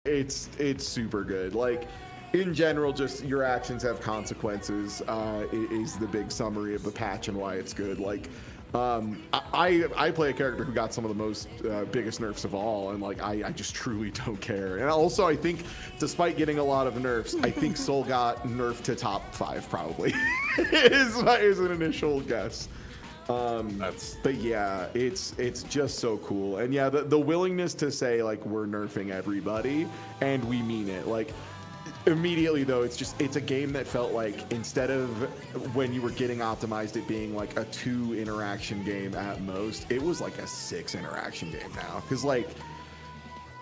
It's super good. Like, in general, just your actions have consequences. Is the big summary of the patch and why it's good. Like, I play a character who got some of the most biggest nerfs of all, and like I just truly don't care. And also, I think, despite getting a lot of nerfs, I think Soul got nerfed to top 5 probably. is an initial guess. But yeah, it's just so cool. And yeah, the willingness to say like we're nerfing everybody and we mean it. Like, immediately though, it's a game that felt like, instead of when you were getting optimized it being like a 2 interaction game at most, it was like a 6 interaction game now. Because like,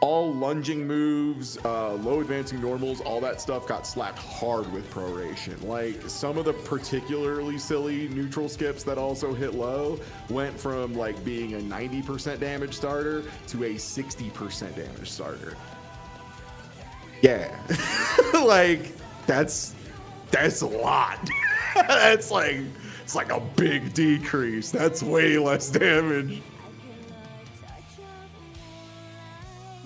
all lunging moves, low advancing normals, all that stuff got slapped hard with proration. Like, some of the particularly silly neutral skips that also hit low went from like being a 90% damage starter to a 60% damage starter. Yeah. Like, that's a lot. It's like a big decrease. That's way less damage.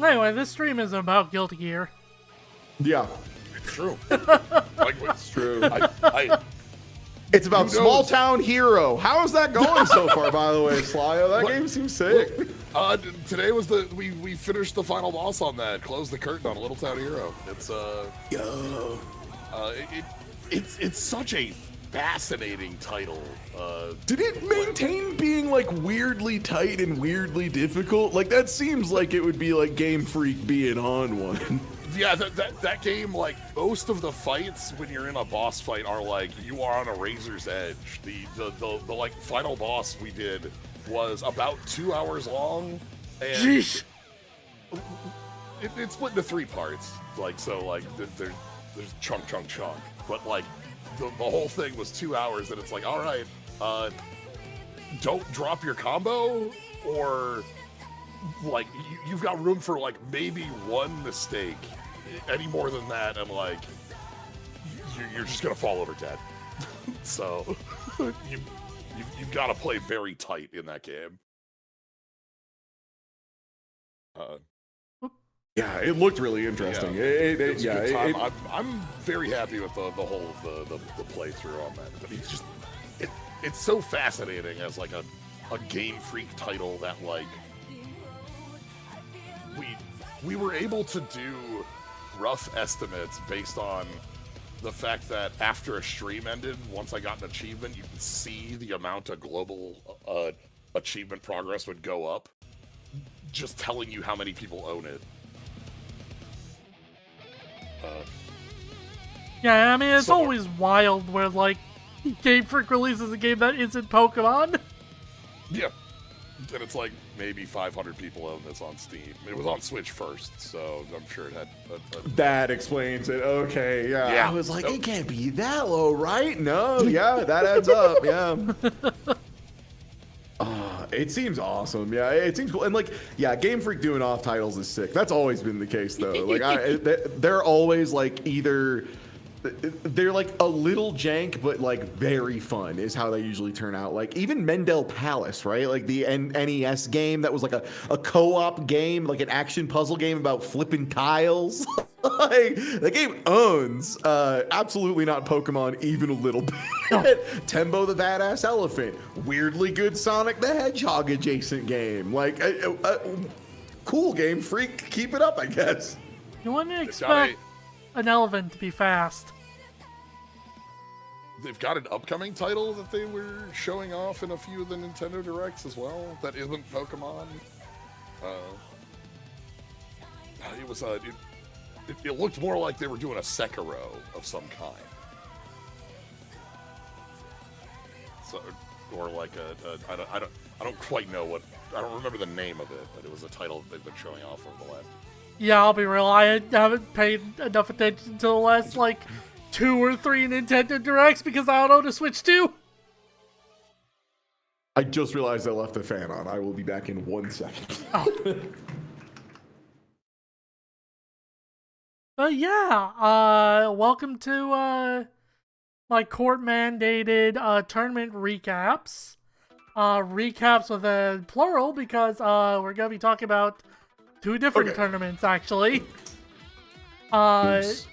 Anyway, this stream isn't about Guilty Gear. Yeah. It's true. Like, It's true. It's about Small Town Hero. How is that going so far, by the way, Slyo? That game seems sick. Today was we finished the final boss on that. Closed the curtain on Little Town Hero. It's it's such a fascinating title. Did it maintain being like weirdly tight and weirdly difficult? Like, that seems like it would be like Game Freak being on one. Yeah, that game, like, most of the fights when you're in a boss fight are like you are on a razor's edge. The like final boss we did was about 2 hours long, and Jeez. It's split into 3 parts. Like, so like there's chunk, but like the whole thing was 2 hours, and it's like, all right, don't drop your combo, or like you've got room for like maybe one mistake. Any more than that, and like you're just gonna fall over dead. So you've got to play very tight in that game. Yeah, it looked really interesting. Yeah, I'm very happy with the whole the playthrough on that. I mean, it's so fascinating as like a Game Freak title that like we were able to do rough estimates based on the fact that after a stream ended, once I got an achievement, you could see the amount of global achievement progress would go up, just telling you how many people own it. Yeah, I mean, it's always wild where, like, Game Freak releases a game that isn't Pokemon. Yeah. And it's like, maybe 500 people own this on Steam. It was on Switch first, so I'm sure it had... That explains it. Okay, yeah. Yeah. I was like, it can't be that low, right? No, yeah, that adds up, yeah. It seems awesome. Yeah, it seems cool. And like, yeah, Game Freak doing off titles is sick. That's always been the case, though. Like, they're always like either... They're like a little jank, but like very fun is how they usually turn out. Like, even Mendel Palace, right? Like the NES game that was like a co-op game, like an action puzzle game about flipping tiles. Like, the game owns absolutely not Pokemon even a little bit. Tembo the Badass Elephant, weirdly good Sonic the Hedgehog adjacent game. Like, cool, Game Freak, keep it up, I guess. You wouldn't expect an elephant to be fast. They've got an upcoming title that they were showing off in a few of the Nintendo Directs as well that isn't Pokemon. It was it looked more like they were doing a Sekiro of some kind. So, or like I don't quite know what, I don't remember the name of it, but it was a title that they've been showing off over the last. Yeah, I'll be real. I haven't paid enough attention to the last, like, 2 or 3 Nintendo Directs because I don't own a Switch 2. I just realized I left the fan on. I will be back in 1 second. Oh. But yeah, welcome to my court-mandated tournament recaps. Recaps with a plural because we're going to be talking about 2 different tournaments, actually. Oops.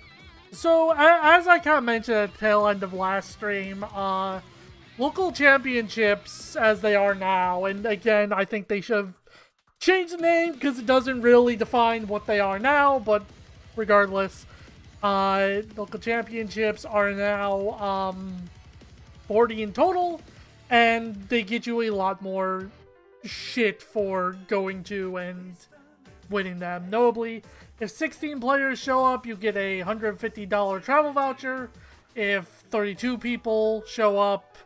So as I kind of mentioned at the tail end of last stream, local championships as they are now, and again, I think they should have changed the name because it doesn't really define what they are now, but regardless, local championships are now 40 in total, and they get you a lot more shit for going to and winning them. Notably, if 16 players show up, you get a $150 travel voucher. If 32 people show up,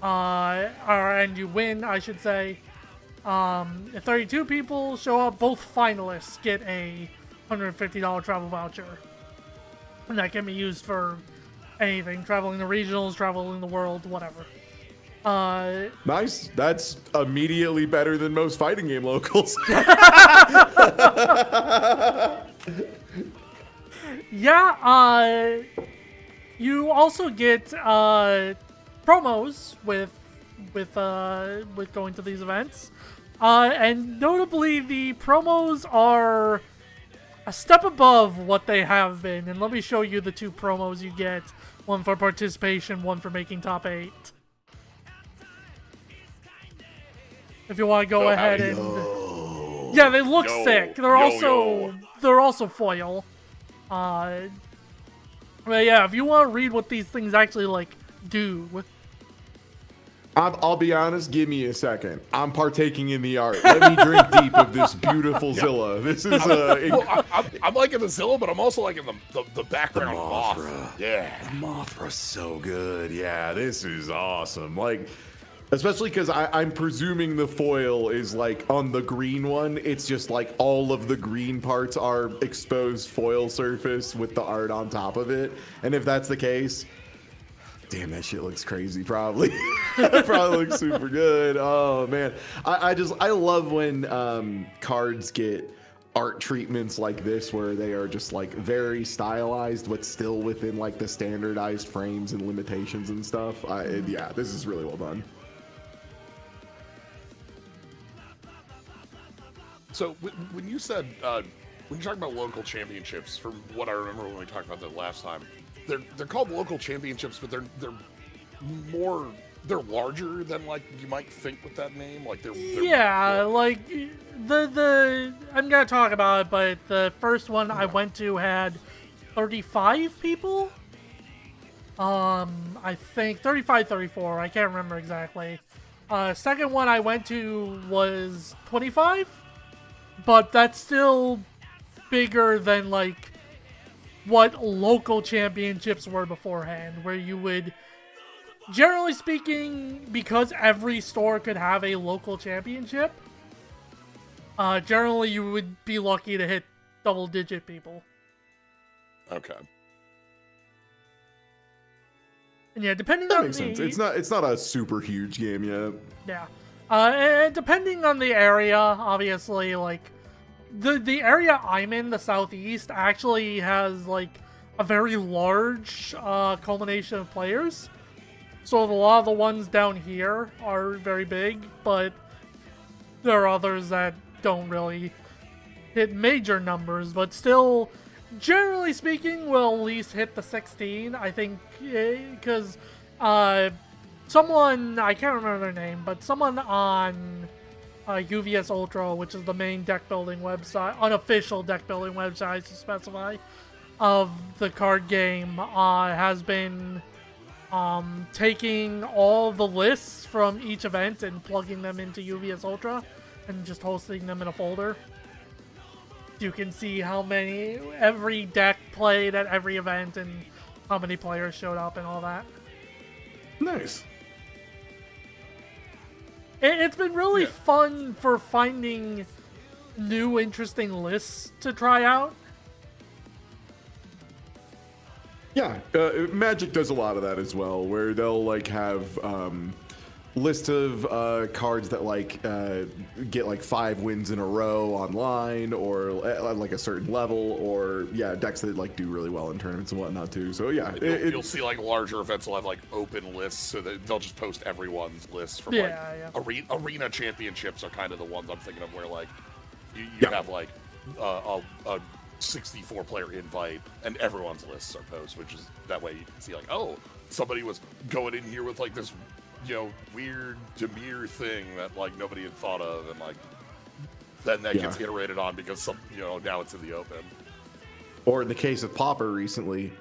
and you win, I should say, if 32 people show up, both finalists get a $150 travel voucher. And that can be used for anything, traveling the regionals, traveling the world, whatever. Nice. That's immediately better than most fighting game locals. Yeah, you also get promos with going to these events. And notably, the promos are a step above what they have been. And let me show you the two promos you get. One for participation, one for making top 8. If you want to go ahead and... Yeah, they look sick. They're also foil. But yeah, if you want to read what these things actually, like, do... I'll be honest, give me a second. I'm partaking in the art. Let me drink deep of this beautiful Zilla. This is I'm liking the Zilla, but I'm also liking the background Mothra. Yeah. The Mothra's so good. Yeah, this is awesome. Like, especially because I'm presuming the foil is like on the green one. It's just like all of the green parts are exposed foil surface with the art on top of it. And if that's the case... Damn, that shit looks crazy, probably. It probably looks super good. Oh, man. I love when cards get art treatments like this where they are just, like, very stylized, but still within, like, the standardized frames and limitations and stuff. Yeah, this is really well done. So, when you said, when you're talking about local championships, from what I remember when we talked about that last time, they're called local championships, but they're larger than like you might think with that name. Like they're yeah, like the I'm gonna talk about it, but the first one I went to had 35 people. I think 35, 34. I can't remember exactly. Second one I went to was 25, but that's still bigger than like what local championships were beforehand, where you would, generally speaking, because every store could have a local championship, generally you would be lucky to hit double-digit people. Okay. And yeah, depending that on makes sense. It's not a super huge game yet. Yeah. And depending on the area, obviously, like, the area I'm in, the southeast, actually has like a very large culmination of players. So a lot of the ones down here are very big, but there are others that don't really hit major numbers, but still, generally speaking, will at least hit the 16. I think because someone, I can't remember their name, but someone on UVS Ultra, which is the main deck building website, unofficial deck building website to specify, of the card game, has been taking all the lists from each event and plugging them into UVS Ultra and just hosting them in a folder. You can see how many, every deck played at every event and how many players showed up and all that. Nice. It's been really fun for finding new, interesting lists to try out. Yeah, Magic does a lot of that as well, where they'll like have list of cards that like get like 5 wins in a row online, or at like a certain level, or decks that like do really well in tournaments and whatnot too. So yeah, you'll see like larger events will have like open lists, so that they'll just post everyone's list from arena championships are kind of the ones I'm thinking of, where like you have like a 64-player invite, and everyone's lists are posted, which is that way you can see like, oh, somebody was going in here with like this, weird Demir thing that like nobody had thought of, and like then that gets iterated on because now it's in the open. Or in the case of Popper recently,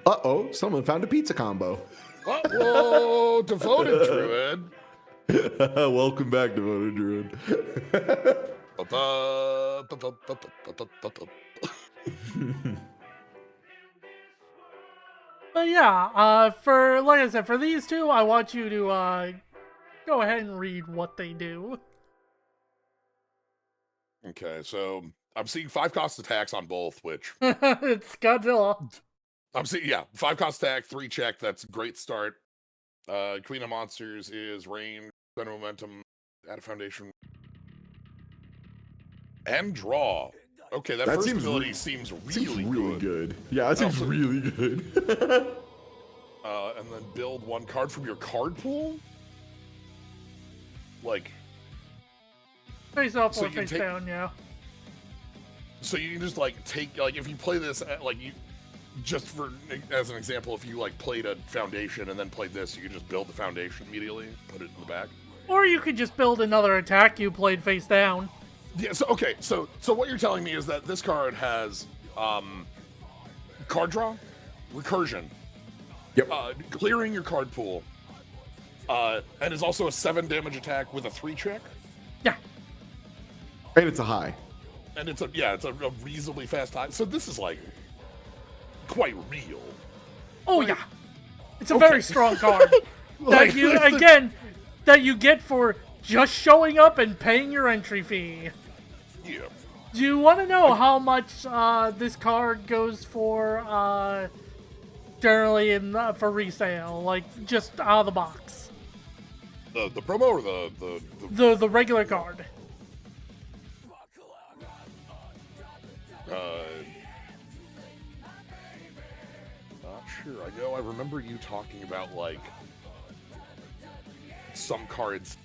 someone found a pizza combo. Whoa, devoted druid. Welcome back, devoted druid. But yeah, like I said, for these two, I want you to go ahead and read what they do. Okay, so I'm seeing 5-cost attacks on both, which it's Godzilla. I'm seeing 5-cost attack, 3 check. That's a great start. Queen of Monsters is range, center momentum, add a foundation, and draw. Okay, that first ability seems really good. Yeah, that seems really good. And then build 1 card from your card pool? Like... Face up or face down, yeah. So you can just, like, take... Like, if you play this, like, you... Just for... As an example, if you, like, played a foundation and then played this, you could just build the foundation immediately, put it in the back. Or you could just build another attack you played face down. Yeah, so what you're telling me is that this card has card draw, recursion, clearing your card pool, and is also a 7 damage attack with a 3 check. Yeah. And it's a high. And it's a reasonably fast high. So this is like quite real. Oh yeah. It's a very strong card. that you get for just showing up and paying your entry fee. Yeah. Do you want to know how much this card goes for generally for resale, like just out of the box? The promo or the regular card? Not sure. I remember you talking about like some cards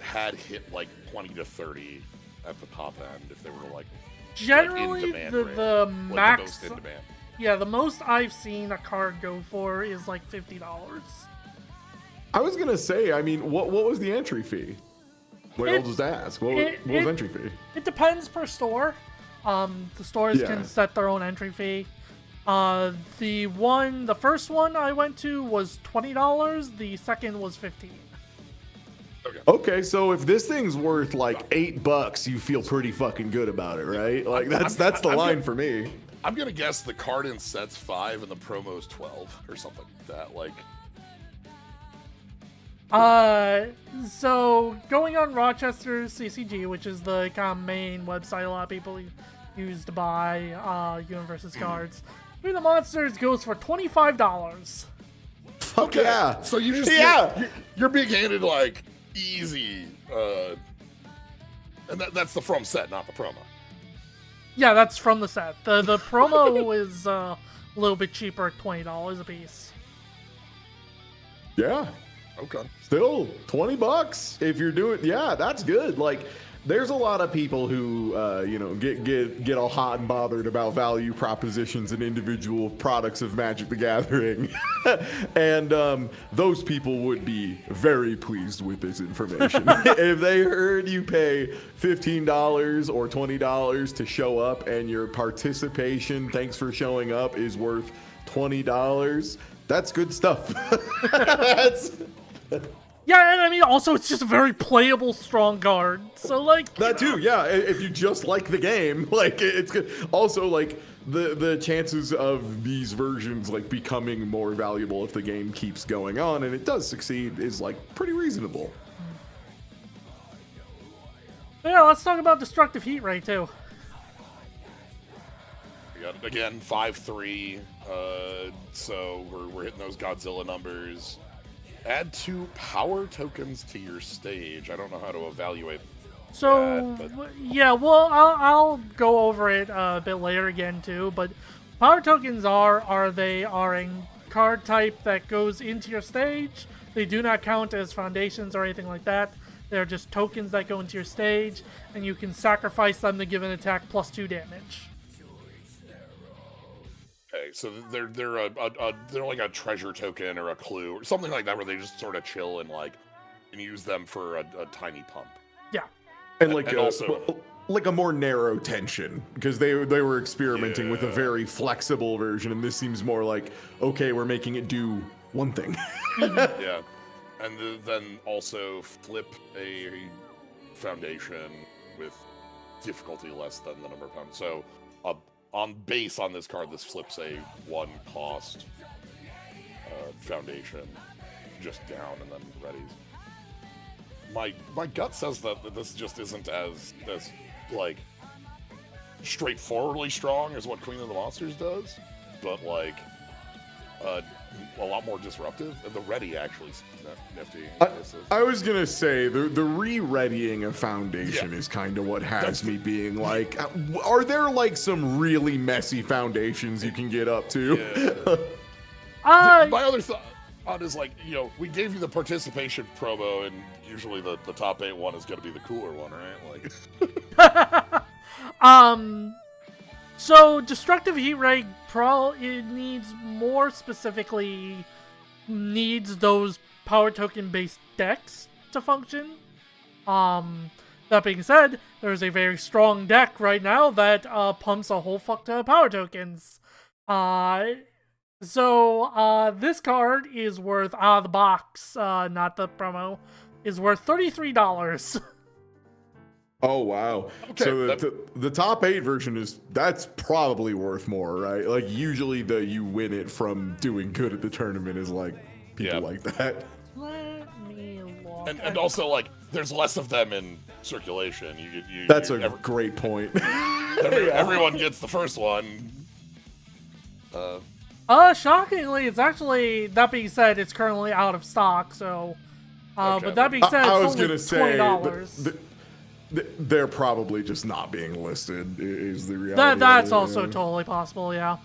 had hit like 20 to 30 at the top end if they were like generally like the max most in demand. Yeah, the most I've seen a card go for is like $50. I was gonna say, I mean, what was the entry fee? Wait, I'll just ask. What was entry fee? It depends per store. The stores can set their own entry fee. The first one I went to was $20. The second was $15. Okay, so if this thing's worth like $8, you feel pretty fucking good about it, right? Like that's the line for me. I'm gonna guess the card in set's 5 and the promo's 12 or something like that. Like, so going on Rochester's CCG, which is the kind of main website a lot of people use to buy Universus cards, Queen of Monsters goes for $25. Fuck yeah! So you just you're being handed like easy, and that's the from set, not the promo. Yeah, that's from the set. The promo is a little bit cheaper at $20 a piece. Yeah. Okay. Still $20 if you're doing. Yeah, that's good. Like, there's a lot of people who get all hot and bothered about value propositions and individual products of Magic the Gathering, and those people would be very pleased with this information if they heard you pay $15 or $20 to show up and your participation, thanks for showing up, is worth $20. That's good stuff. Yeah, and I mean, also, it's just a very playable, strong card. So, like... That too, yeah. If you just like the game, like, it's good. Also, like, the chances of these versions, like, becoming more valuable if the game keeps going on, and it does succeed, is, like, pretty reasonable. But yeah, let's talk about Destructive Heat Ray, too. We got, again, 5/3, so we're hitting those Godzilla numbers. Add 2 power tokens to your stage. I don't know how to evaluate so that, but... yeah, well, I'll go over it a bit later again too. But power tokens are a card type that goes into your stage. They do not count as foundations or anything like that. They're just tokens that go into your stage, and you can sacrifice them to give an attack +2 damage. Okay, so they're like a treasure token or a clue or something like that, where they just sort of chill and use them for a tiny pump. Yeah. And like also like a more narrow tension, because they were experimenting with a Yeah. very flexible version, and this seems more like, okay, we're making it do one thing. Yeah, and then also flip a foundation with difficulty less than the number of pounds. So on base on this card, this flips a 1 cost foundation just down and then readies. My gut says that this just isn't as like straightforwardly strong as what Queen of the Monsters does, but like a lot more disruptive. And the ready actually is nifty. I was gonna say the re-readying a foundation is kind of what has me being like, are there like some really messy foundations you can get up to? Yeah. My other thought is like, we gave you the participation promo, and usually the top 8 one is going to be the cooler one, right? Like, So Destructive Heat Ray it needs more specifically needs those power token based decks to function. That being said, there's a very strong deck right now that pumps a whole fuck ton of power tokens. So this card is worth out of the box, not the promo, is worth $33. Oh wow! Okay, so the top 8 version that's probably worth more, right? Like usually you win it from doing good at the tournament is like people like that. Let me look. and also like there's less of them in circulation. That's a great point. Everyone gets the first one. Shockingly, it's actually, that being said, it's currently out of stock, so, Okay. but that being said, I was it's only gonna say $20. they're probably just not being listed. Is the reality? That's also totally possible, yeah.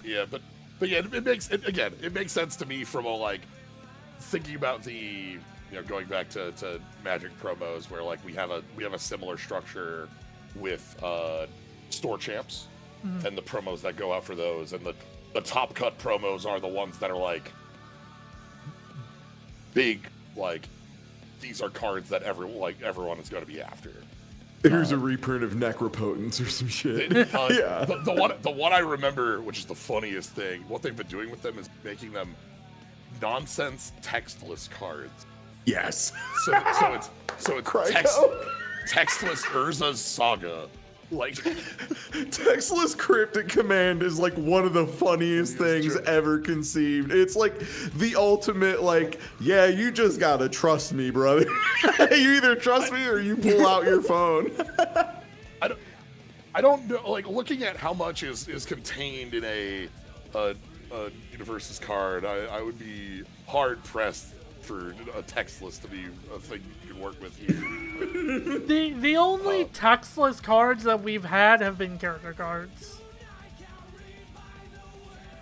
Yeah, but yeah, it makes sense to me from thinking about the going back to Magic promos, where like we have a similar structure with store champs and the promos that go out for those, and the top cut promos are the ones that are like big, like these are cards that everyone is going to be after. Here's a reprint of Necropotence or some shit. Yeah. The one I remember, which is the funniest thing, what they've been doing with them is making them nonsense textless cards. Yes. So it's textless Urza's Saga. Like Textless Cryptic Command is like one of the funniest things ever conceived. It's like the ultimate, like, yeah, you just gotta trust me, brother. You either trust me or you pull out your phone. I don't know, like looking at how much is contained in a Universus card, I would be hard pressed for a textless to be a thing you can work with here. The only textless cards that we've had have been character cards.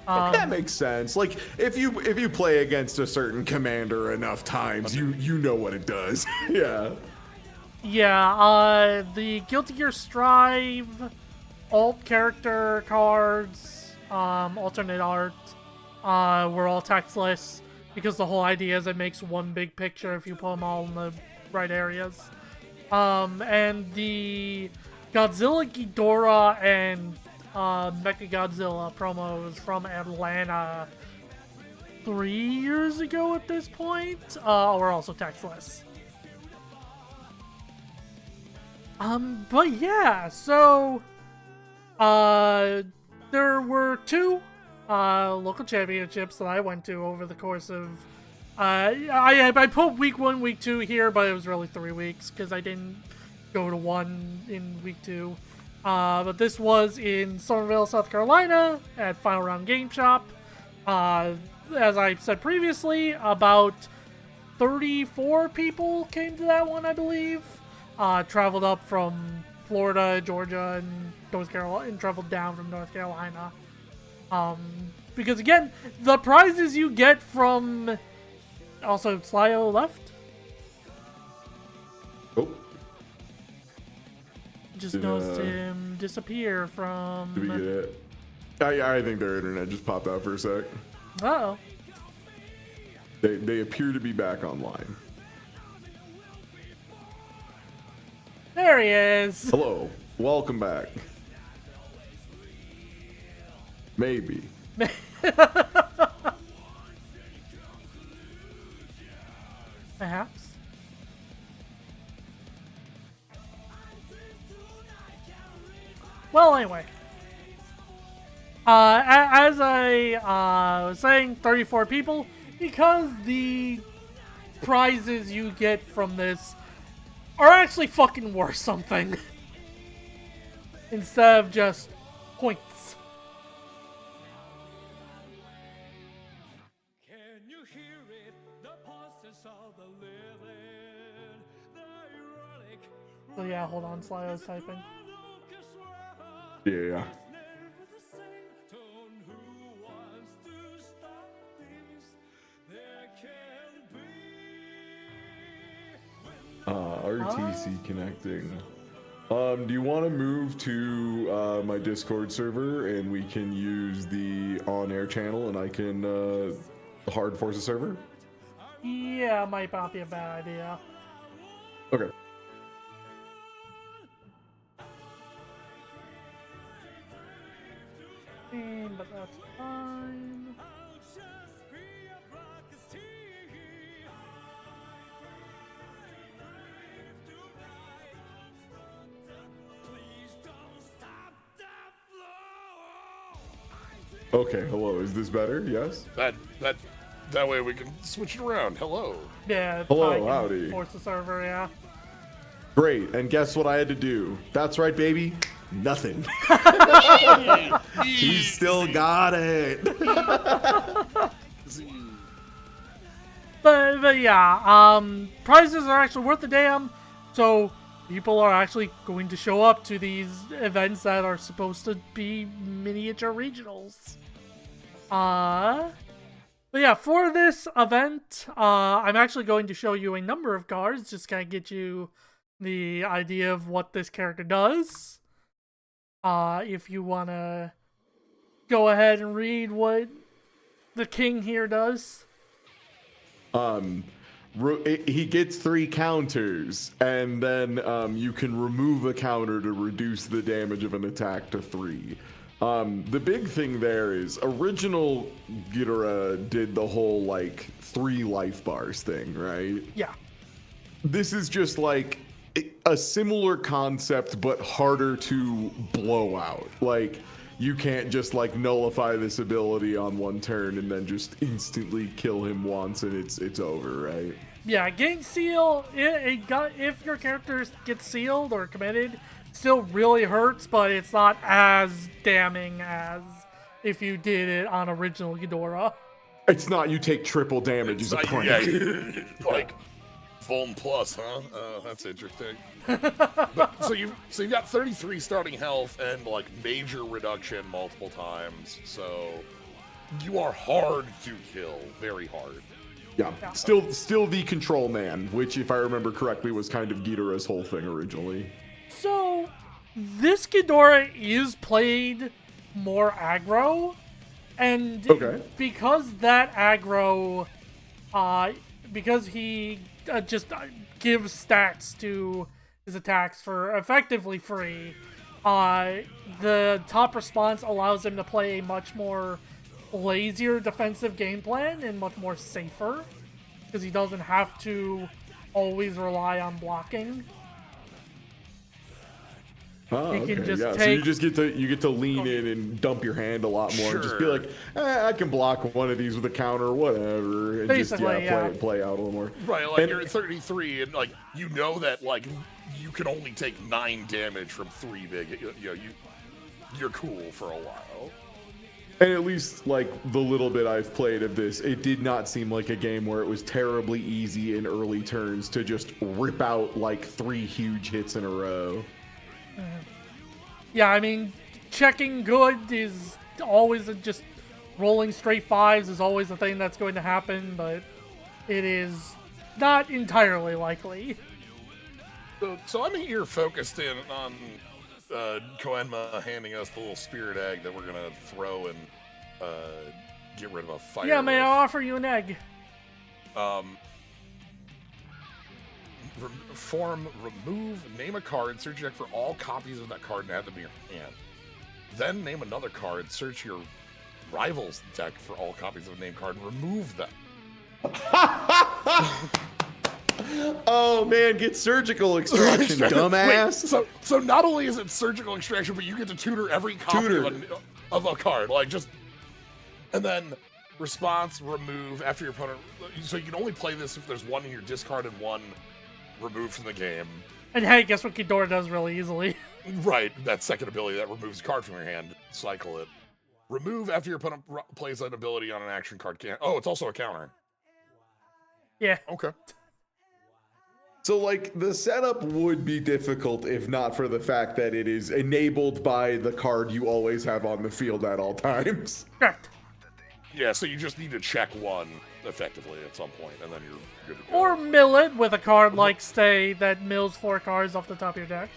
That makes sense. Like if you play against a certain commander enough times, you know what it does. Yeah. Yeah, the Guilty Gear Strive alt character cards, alternate art, were all textless, because the whole idea is it makes one big picture if you put them all in the right areas. And the Godzilla Ghidorah and Mechagodzilla promos from Atlanta 3 years ago at this point were also textless. But yeah, so there were 2 local championships that I went to over the course of I put week 1, week 2 here, but it was really 3 weeks because I didn't go to one in week 2. But this was in Somerville, South Carolina at Final Round Game Shop. As I said previously, about 34 people came to that one, I believe. Traveled up from Florida, Georgia, and North Carolina, and traveled down from North Carolina. Because again, the prizes you get from... Also, Slyo left? Oh. Just noticed him disappear from... Did we get it? I think their internet just popped out for a sec. Uh-oh. They appear to be back online. There he is. Hello. Welcome back. Maybe. Perhaps. Well, anyway. As I was saying, 34 people, because the prizes you get from this are actually fucking worth something. Instead of just points. Can you hear it? The pulses of the living, the ironic. So yeah, hold on, Sly was typing. Yeah. RTC connecting. Do you want to move to my Discord server and we can use the on-air channel and I can hard force a server? Yeah, might not be a bad idea. Okay. But that's fine. Okay, hello. Is this better? Yes? That way we can switch it around. Hello. Yeah. Hello, I can howdy. Force the server, yeah. Great. And guess what I had to do? That's right, baby. Nothing. He still got it. But yeah, prizes are actually worth the damn. So people are actually going to show up to these events that are supposed to be miniature regionals. But yeah, for this event, I'm actually going to show you a number of cards, just kind of get you the idea of what this character does. If you want to go ahead and read what the king here does. He gets 3 counters, and then you can remove a counter to reduce the damage of an attack to 3. The big thing there is original Ghidorah did the whole like 3 life bars thing, right? Yeah. This is just like a similar concept, but harder to blow out. Like, you can't just like nullify this ability on one turn and then just instantly kill him once and it's over, right? Yeah, getting sealed, if your character gets sealed or committed, still really hurts, but it's not as damning as if you did it on original Ghidorah. It's not you take triple damage as a prank. Yeah, like Vuln Plus, huh? That's interesting. But, so you've got 33 starting health and like major reduction multiple times, so you are hard to kill, very hard. Yeah, still the control man, which if I remember correctly was kind of Ghidorah's whole thing originally. So, this Ghidorah is played more aggro, and because that aggro, because he just gives stats to his attacks for effectively free, the top response allows him to play a much more lazier defensive game plan and much more safer, because he doesn't have to always rely on blocking. Oh, You can okay. just Yeah, so take- you get to lean in and dump your hand a lot more and just be Sure. like, I can block one of these with a counter, whatever, and Basically, just play out a little more. Right, like And- you're at 33 and like you know that like you can only take 9 damage from 3 big. You're cool for a while. And at least, like, the little bit I've played of this, it did not seem like a game where it was terribly easy in early turns to just rip out, like, 3 huge hits in a row. Yeah, I mean, checking good is always just rolling straight 5s is always a thing that's going to happen, but it is not entirely likely. So I'm here focused in on Koenma handing us the little spirit egg that we're gonna throw and get rid of a fire. Yeah, may I with. offer you an egg? Name a card, search your deck for all copies of that card and add them to your hand. Then name another card, search your rival's deck for all copies of a named card, and remove them. Oh man, get surgical extraction, dumbass. Wait, so not only is it surgical extraction, but you get to tutor every copy of a card. Like, just... And then response, remove after your opponent... So you can only play this if there's one in your discard and one removed from the game. And hey, guess what Ghidorah does really easily? Right, that second ability that removes a card from your hand. Cycle it. Remove after your opponent plays an ability on an action card. Oh, it's also a counter. Yeah. Okay. So, like, the setup would be difficult if not for the fact that it is enabled by the card you always have on the field at all times. Correct. Yeah, so you just need to check one effectively at some point, and then you're good to go. Or mill it with a card like Stay that mills 4 cards off the top of your deck.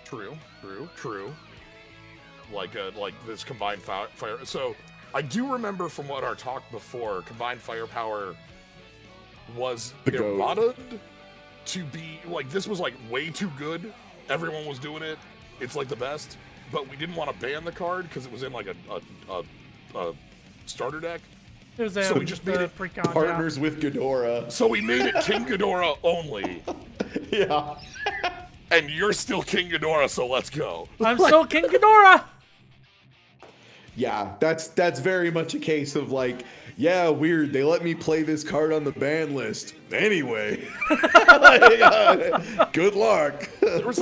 True. Like this combined fire. So I do remember from what our talk before, combined firepower was eroded to be like, this was like way too good. Everyone was doing it. It's like the best, but we didn't want to ban the card because it was in like a starter deck. It was So we just made it pre-con, Partners with Ghidorah. So we made it King Ghidorah only. Yeah. And you're still King Ghidorah, so let's go. I'm still King Ghidorah! Yeah, that's very much a case of like, yeah, weird. They let me play this card on the ban list anyway. Good luck. There was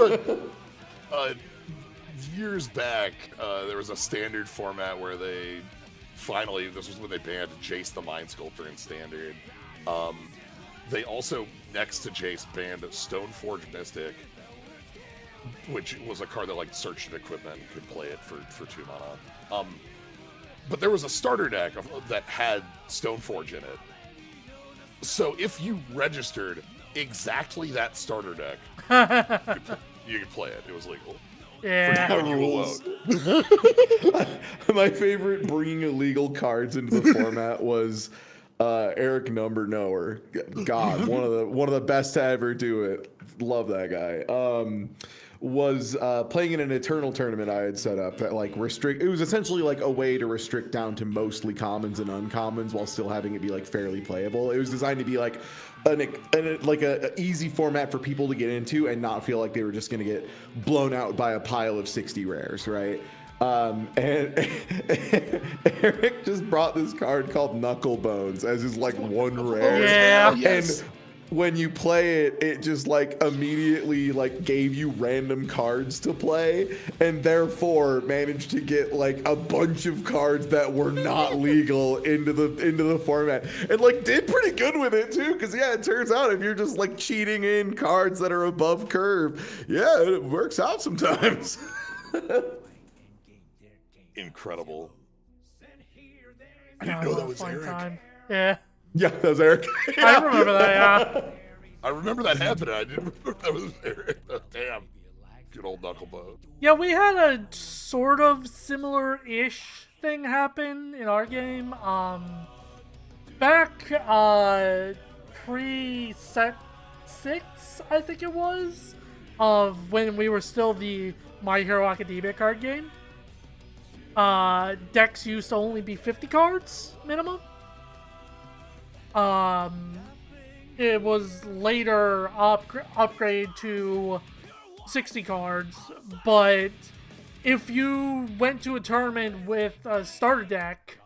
years back, there was a standard format where they finally, this was when they banned Jace the Mind Sculptor in standard. They also, next to Jace, banned Stoneforge Mystic, which was a card that like searched equipment and could play it for 2 mana. But there was a starter deck that had Stoneforge in it. So if you registered exactly that starter deck, you could play it. It was legal. Yeah. For you Rules. alone. My favorite bringing illegal cards into the format was Eric Number Knower. God, one of the best to ever do it. Love that guy. Was playing in an Eternal tournament I had set up that like restrict. It was essentially like a way to restrict down to mostly commons and uncommons while still having it be like fairly playable. It was designed to be like a easy format for people to get into and not feel like they were just going to get blown out by a pile of 60 rares, right? And Eric just brought this card called Knuckle Bones as his like one rare. Yeah. Yes. And when you play it, it just like immediately like gave you random cards to play, and therefore managed to get like a bunch of cards that were not legal into the format, and like did pretty good with it too. Because yeah, it turns out if you're just like cheating in cards that are above curve, yeah, it works out sometimes. Incredible. I That didn't know was that a was fun Eric. time. Yeah. Yeah, that was Eric. I remember that, yeah. I remember that happening. I didn't remember that was Eric. Damn. Good old Knucklebone. Yeah, we had a sort of similar-ish thing happen in our game. Back pre-set 6, I think it was, of when we were still the My Hero Academia card game. Decks used to only be 50 cards minimum. It was later upgrade to 60 cards, but if you went to a tournament with a starter deck,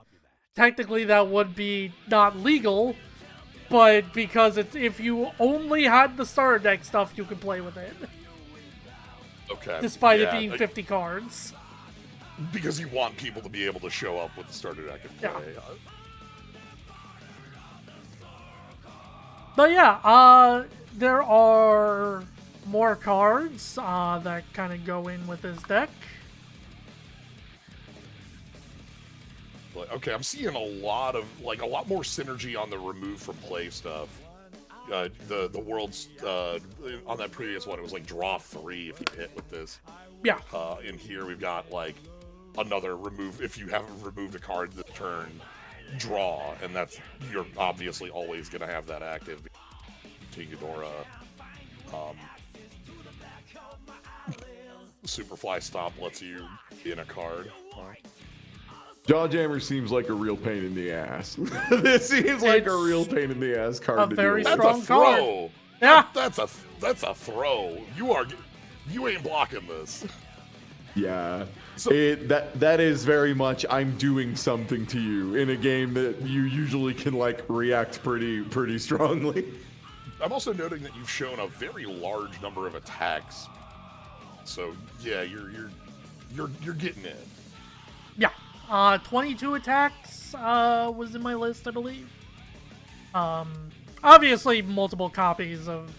technically that would be not legal, but because if you only had the starter deck stuff, you could play with it. Okay. Despite Yeah, it being 50 cards. Because you want people to be able to show up with the starter deck and play. Yeah. But yeah, there are more cards that kind of go in with this deck. But, okay, I'm seeing a lot more synergy on the remove from play stuff. The world's on that previous one, it was like draw 3 if you hit with this. Yeah. In here, we've got like another remove. If you haven't removed a card this turn, draw, and that's you're obviously always going to have that active. King Ghidorah, Superfly Stomp lets you in a card. Jawjammer seems like a real pain in the ass. This seems like a real pain in the ass card a to very deal with. That's a strong card. throw. Yeah. That's a throw. You ain't blocking this. Yeah. So- That is very much I'm doing something to you in a game that you usually can like react pretty strongly. I'm also noting that you've shown a very large number of attacks. So yeah, you're getting in. Yeah. 22 attacks was in my list, I believe. Obviously, multiple copies of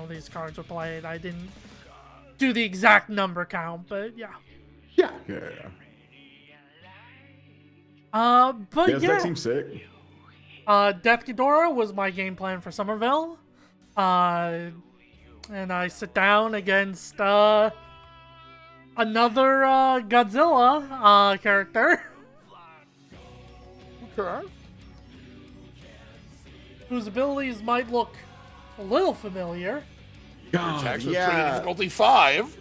these cards were played. I didn't do the exact number count, but yeah. Yeah. But Yes, yeah. that seems sick. Death Ghidorah was my game plan for Somerville. And I sit down against another Godzilla character. Okay. Whose abilities might look a little familiar. God, Attacks with pretty difficulty 5.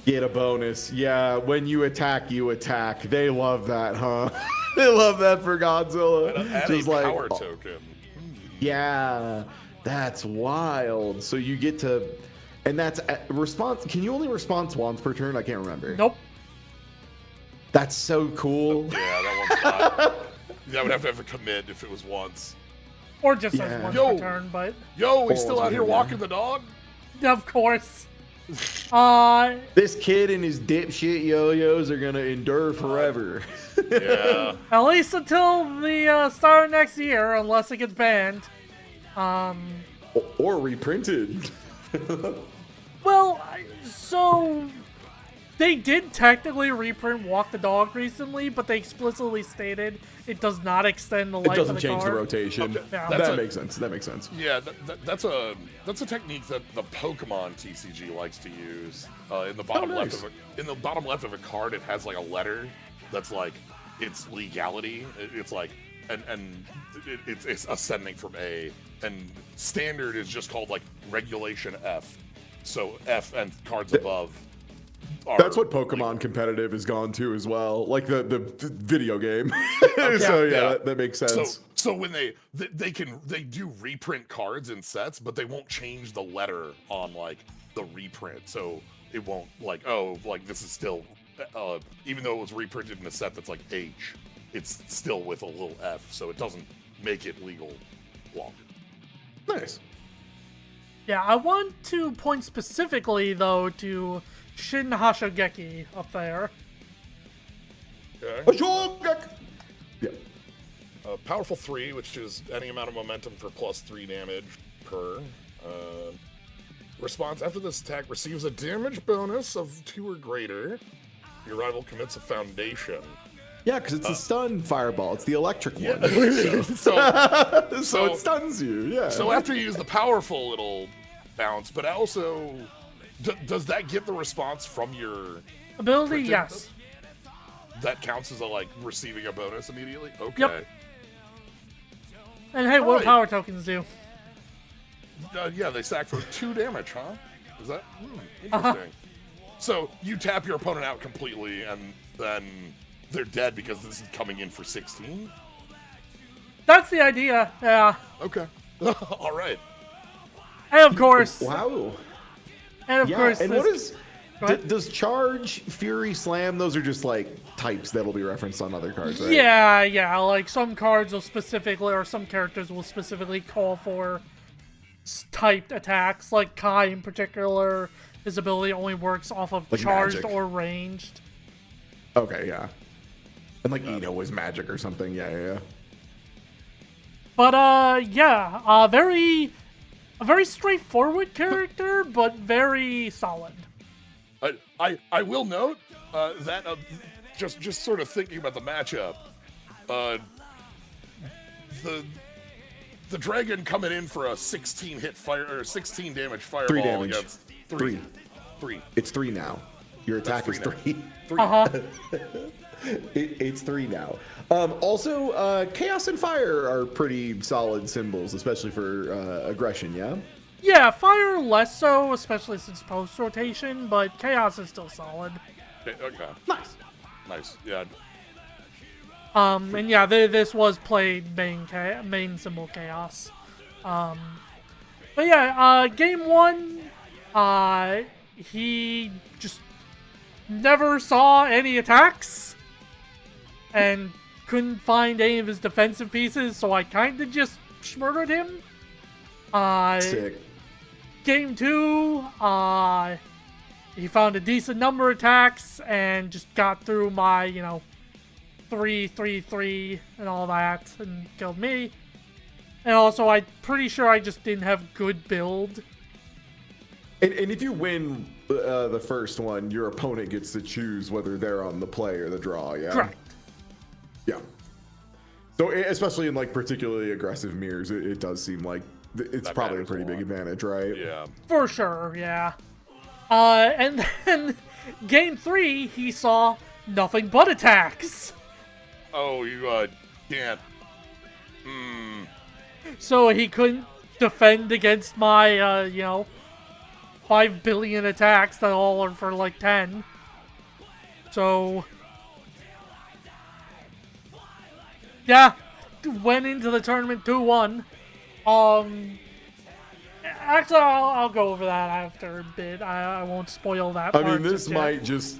Get a bonus. Yeah, when you attack, you attack. They love that, huh? They love that for Godzilla. Add Just a like, power token. yeah, that's wild. So you get to, and that's response. Can you only respond once per turn? I can't remember. Nope. That's so cool. Yeah, that one's not. That would have to have a commit if it was once. Or just Yeah. as one Yo. per turn, but Yo, we Oh, still out here yeah. walking the dog? of course. This kid and his dipshit yo-yos are gonna endure forever. Yeah. At least until the start of next year, unless it gets banned. Or reprinted. Well, so they did technically reprint Walk the Dog recently, but they explicitly stated it does not extend the It life doesn't of the change card. the rotation. Okay, Yeah. that's That a- makes sense. That makes sense. Yeah, that's a technique that the Pokemon TCG likes to use. In the bottom nice. left of a card, it has like a letter that's like its legality. It's like it's ascending from A, and standard is just called like regulation F. So F and cards above. That's what Pokemon competitive has gone to as well, like the video game. So yeah, that makes sense. So when they do reprint cards in sets, but they won't change the letter on like the reprint. So it won't like this is still even though it was reprinted in a set that's like H, it's still with a little F, so it doesn't make it legal longer. Nice. Yeah, I want to point specifically though to Shin Hashogeki up there. Okay. Yeah. Powerful 3, which is any amount of momentum for +3 damage per. Response after this attack receives a damage bonus of 2 or greater. Your rival commits a foundation. Yeah, because it's a stun fireball. It's the electric one. So So it stuns you. Yeah. So after you use the powerful, it'll bounce, but also, does that get the response from your Ability, printed- yes. That counts as receiving a bonus immediately? Okay. Yep. And hey, what do Alright. power tokens do? Yeah, they stack for 2 damage, huh? Is that interesting? So you tap your opponent out completely, and then they're dead because this is coming in for 16? That's the idea, yeah. Okay. All right. And of course, Wow. and of Yeah, course, and this- what is... Go ahead. Does Charge, Fury, Slam, those are just like types that'll be referenced on other cards, right? Yeah, like some cards will specifically, or some characters will specifically call for typed attacks, like Kai in particular. His ability only works off of Like charged magic. or ranged. Okay, yeah. And like Eno was magic or something. Yeah. But a very straightforward character, but very solid. I will note that just sort of thinking about the matchup, the dragon coming in for a 16 hit fire or 16 damage fireball 3 damage. against 3. three. It's 3 now. Your attack is That's 3. 3. Uh-huh. It's 3 now. Also, chaos and fire are pretty solid symbols, especially for aggression. Yeah. Yeah, fire less so, especially since post-rotation, but chaos is still solid. Okay. Nice. Yeah. And yeah, this was played main symbol chaos. But yeah, game 1, he just never saw any attacks and couldn't find any of his defensive pieces, so I kind of just murdered him. Sick. Game 2, he found a decent number of attacks and just got through my, 3 and all that and killed me. And also, I'm pretty sure I just didn't have good build. And if you win the first one, your opponent gets to choose whether they're on the play or the draw. Yeah. Correct. Yeah. So especially in like particularly aggressive mirrors, it does seem like it's That probably a matters pretty a big lot. advantage, right? Yeah. For sure, yeah. And then game 3, he saw nothing but attacks. Oh, you can't. So he couldn't defend against my, 5 billion attacks that all are for like 10. So, yeah, went into the tournament 2-1. Actually, I'll go over that after a bit. I won't spoil that I part. mean, this might just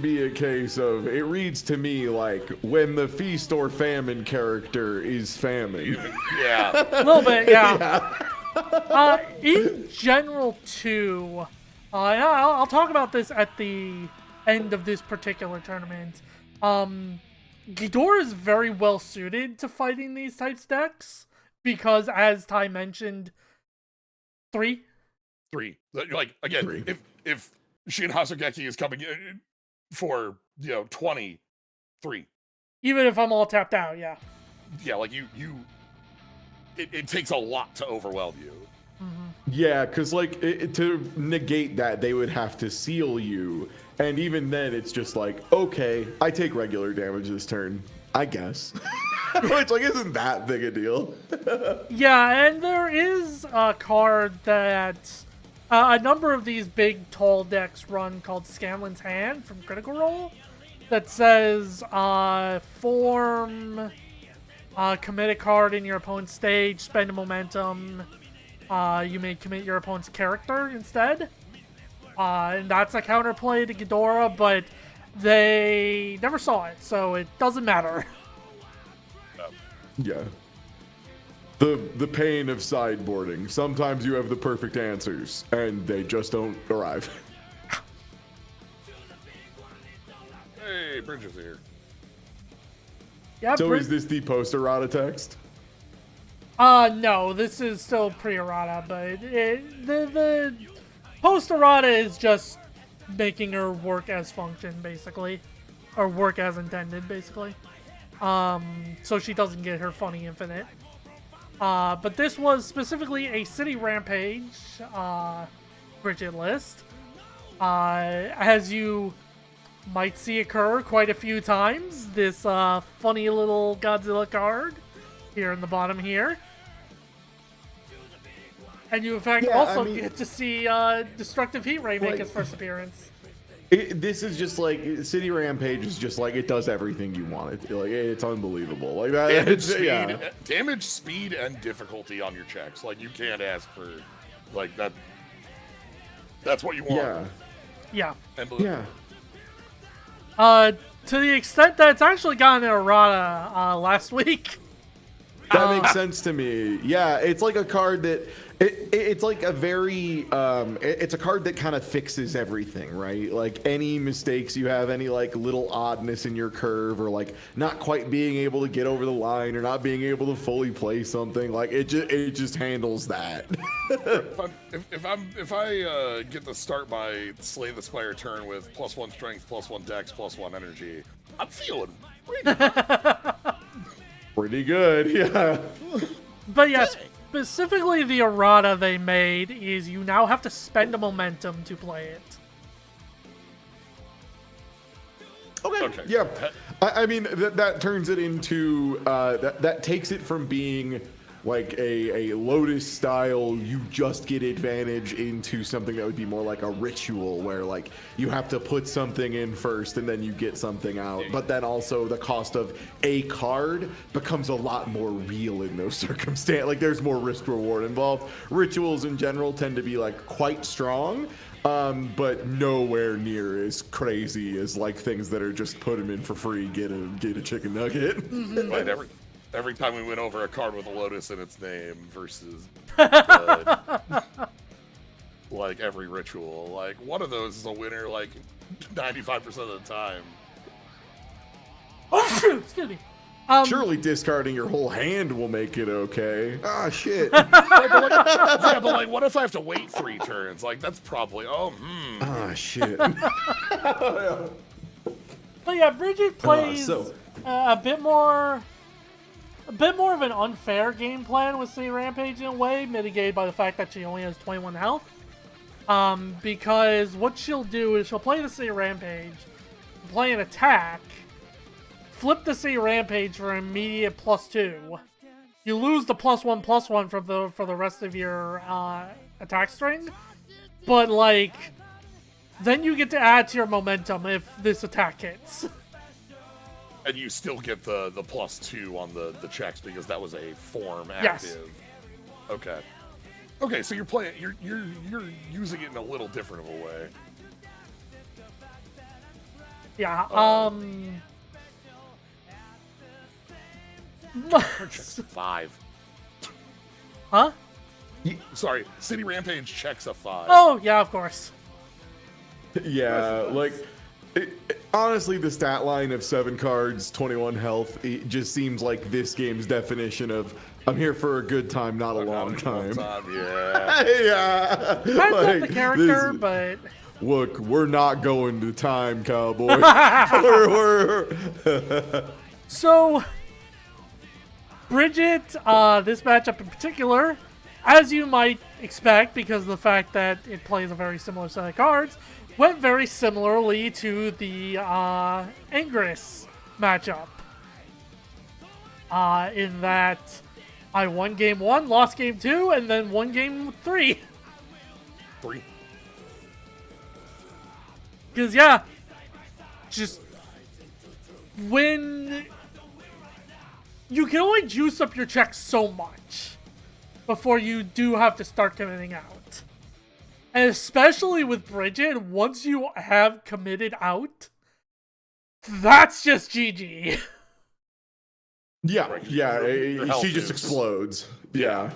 be a case of, it reads to me like when the feast or famine character is famine. Yeah. A little bit, yeah. In general, too, and I'll talk about this at the end of this particular tournament. Ghidorah is very well suited to fighting these types of decks because, as Ty mentioned, 3. 3. Like again, 3. if Shin Hasugeki is coming in for 23. Even if I'm all tapped out, yeah. Yeah, like it takes a lot to overwhelm you. Yeah, because like to negate that, they would have to seal you, and even then, it's just like, okay, I take regular damage this turn, I guess. Which like isn't that big a deal. Yeah, and there is a card that a number of these big, tall decks run called Scanlan's Hand from Critical Role that says, form, commit a card in your opponent's stage, spend a momentum, you may commit your opponent's character instead. And that's a counterplay to Ghidorah, but they never saw it, so it doesn't matter. Yeah. The pain of sideboarding. Sometimes you have the perfect answers, and they just don't arrive. Hey, Bridges here. Yeah, So is this the post-errata text? No, this is still pre-errata, but the post-errata is just making her work as function, basically. Or work as intended, basically. So she doesn't get her funny infinite. But this was specifically a City Rampage, Bridget list. As you might see occur quite a few times, this funny little Godzilla card here in the bottom here. And you, in fact, Yeah, also I mean, get to see Destructive Heat Ray make like- his first appearance. This is just like City Rampage is just like it does everything you want it. Like it's unbelievable. Like that. Damage, speed, and difficulty on your checks. Like you can't ask for like that. That's what you want. Yeah. Yeah. And Yeah. To the extent that it's actually gotten an errata last week. That makes sense to me. Yeah, it's like a card that it's like a very it's a card that kind of fixes everything, right? Like any mistakes you have, any like little oddness in your curve, or like not quite being able to get over the line, or not being able to fully play something, like it just handles that. if I get to start my Slay the Spire turn with +1 strength, +1 dex, +1 energy, I'm feeling pretty Pretty good, yeah. But yeah, specifically the errata they made is you now have to spend a momentum to play it. Okay. Yeah. I mean, that turns it into that takes it from being like a Lotus style, you just get advantage, into something that would be more like a ritual where like you have to put something in first and then you get something out. But then also the cost of a card becomes a lot more real in those circumstances. Like there's more risk reward involved. Rituals in general tend to be like quite strong. But nowhere near as crazy as like things that are just put them in for free, get a chicken nugget. Right, every time we went over a card with a Lotus in its name versus like every ritual, like one of those is a winner like 95% of the time. Oh, excuse me. Surely discarding your whole hand will make it okay. Ah, shit. Yeah, but like, what if I have to wait 3 turns? Like, that's probably Ah, shit. But yeah, Bridget plays a bit more of an unfair game plan with City Rampage in a way, mitigated by the fact that she only has 21 health. Because what she'll do is she'll play the City Rampage, play an attack, flip the City Rampage for immediate +2. You lose the +1/+1 for the rest of your attack string, but like then you get to add to your momentum if this attack hits. And you still get the +2 on the checks because that was a form Yes. active. Okay. Okay, so you're playing you're using it in a little different of a way. Yeah, 5. Huh? Sorry, City Rampage checks a 5. Oh, yeah, of course. Yeah, like honestly, the stat line of 7 cards, 21 health, it just seems like this game's definition of I'm here for a good time, not a long time. Yeah. Yeah. Depends on the Like, character, this- but Look, we're not going to time, cowboy. so Bridget, this matchup in particular, as you might expect, because of the fact that it plays a very similar set of cards, went very similarly to the Ingress matchup. In that I won game 1, lost game 2, and then won game 3. 3. Because, yeah, just when you can only juice up your checks so much before you do have to start committing out. And especially with Bridget, once you have committed out, that's just GG. Yeah, Right, yeah, your health she just is- explodes. Yeah.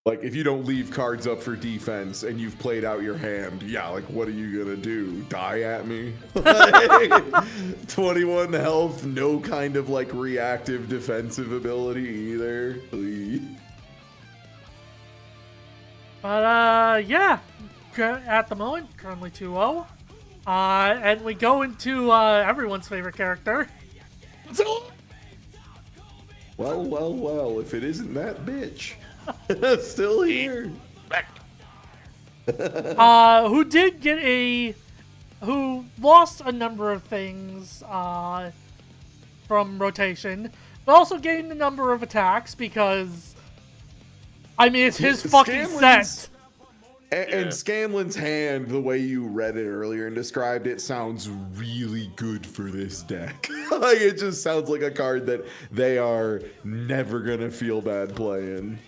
Like, if you don't leave cards up for defense and you've played out your hand, yeah, like, what are you gonna do? Die at me? Like, 21 health, no kind of, like, reactive defensive ability either. But, yeah, at the moment, currently 2-0. And we go into everyone's favorite character. Well, if it isn't that bitch. Still here. Back. Who lost a number of things from rotation, but also gained a number of attacks because, I mean, it's his fucking set. And Scanlan's hand, the way you read it earlier and described it, sounds really good for this deck. Like, it just sounds like a card that they are never gonna feel bad playing.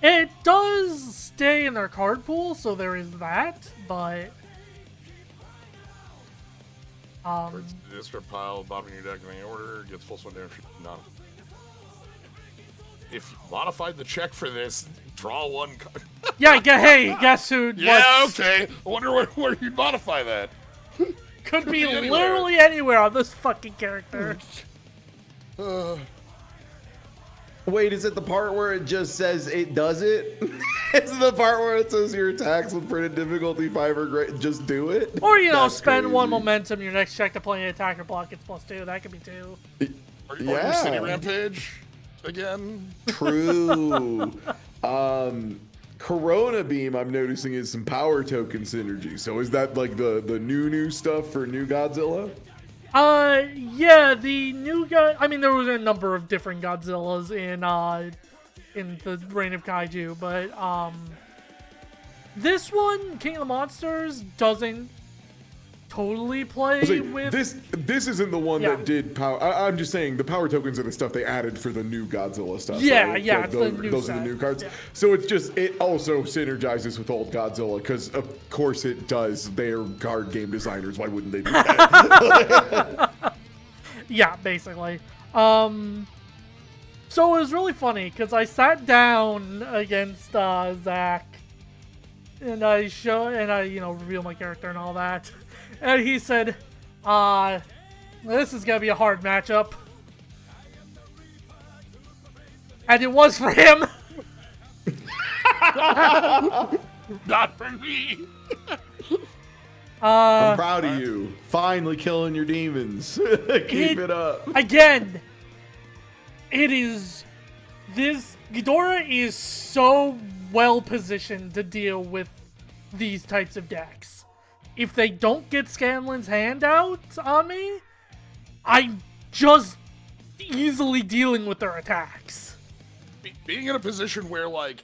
It does stay in their card pool, so there is that, but Discard pile, bottom of your deck in any order, gets +1 damage. None. If you modified the check for this, draw 1 card. yeah, hey, guess who? Yeah, okay. I wonder where you'd modify that. Could be anywhere. literally anywhere on this fucking character. Wait, is it the part where it just says it does it? Is it the part where it says your attacks with printed difficulty 5 or great? Just do it? Or, you know, That's spend 1 crazy. momentum, your next check to play an attack or block gets +2. That could be 2. Are you City Rampage again? True. Corona Beam, I'm noticing, is some power token synergy. So is that like the new stuff for new Godzilla? Yeah, the new guy. I mean, there was a number of different Godzillas in the Reign of Kaiju, but this one, King of the Monsters, doesn't totally play with this isn't the one Yeah. that did power. I'm just saying the power tokens are the stuff they added for the new Godzilla stuff. Yeah, right? yeah, Like, it's the those, new those are the set. new cards. Yeah. So it also synergizes with old Godzilla because of course it does. They're card game designers. Why wouldn't they do that? Yeah, basically. So it was really funny because I sat down against Zach, and I revealed my character and all that, and he said, "This is gonna be a hard matchup," and it was for him. Not for me. I'm proud of you. Finally killing your demons. Keep it up. Again, this Ghidorah is so well positioned to deal with these types of decks. If they don't get Scanlan's hand out on me, I'm just easily dealing with their attacks. Being in a position where, like,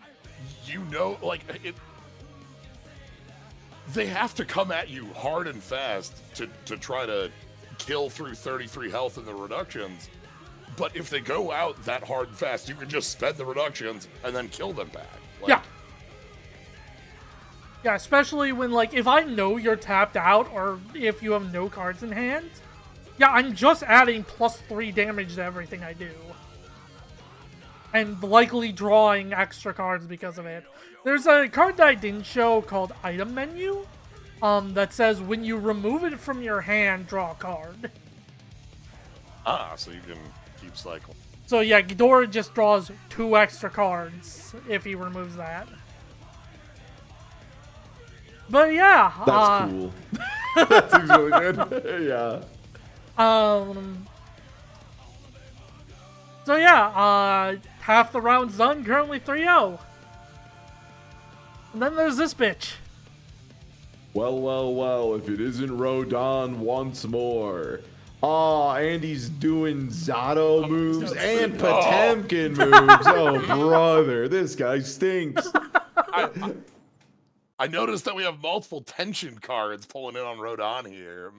they have to come at you hard and fast to try to kill through 33 health in the reductions. But if they go out that hard and fast, you can just spend the reductions and then kill them back. Like, Yeah. Yeah, especially when, like, if I know you're tapped out or if you have no cards in hand, yeah, I'm just adding +3 damage to everything I do. And likely drawing extra cards because of it. There's a card that I didn't show called Item Menu, that says when you remove it from your hand, draw a card. So you can keep cycling. So yeah, Ghidorah just draws 2 extra cards if he removes that. But yeah, That's cool. That seems really good. Yeah. So yeah, half the round's done, currently 3-0. And then there's this bitch. Well, if it isn't Rodan once more. Aw, Andy's doing Zato moves and Potemkin moves. Oh, brother, this guy stinks. I noticed that we have multiple tension cards pulling in on Rodan here.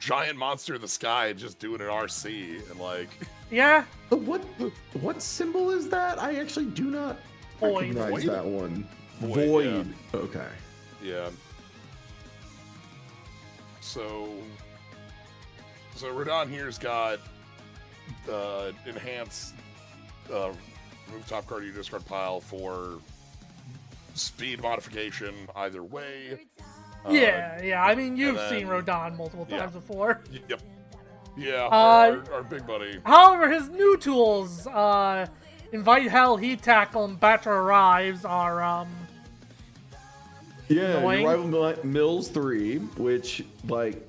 Giant monster in the sky just doing an RC and like Yeah, What symbol is that? I actually do not Void. recognize Void? that one. Void, yeah. Okay. yeah. So Rodan here's got enhance remove top card of your discard pile for speed modification either way. yeah. I mean, you've then- seen Rodan multiple times before. Yep. Yeah, our big buddy. However, his new tools, Invite Hell, Heat Tackle, and Batra Arrives are, Yeah, Annoying. Rival Mills 3, which, like,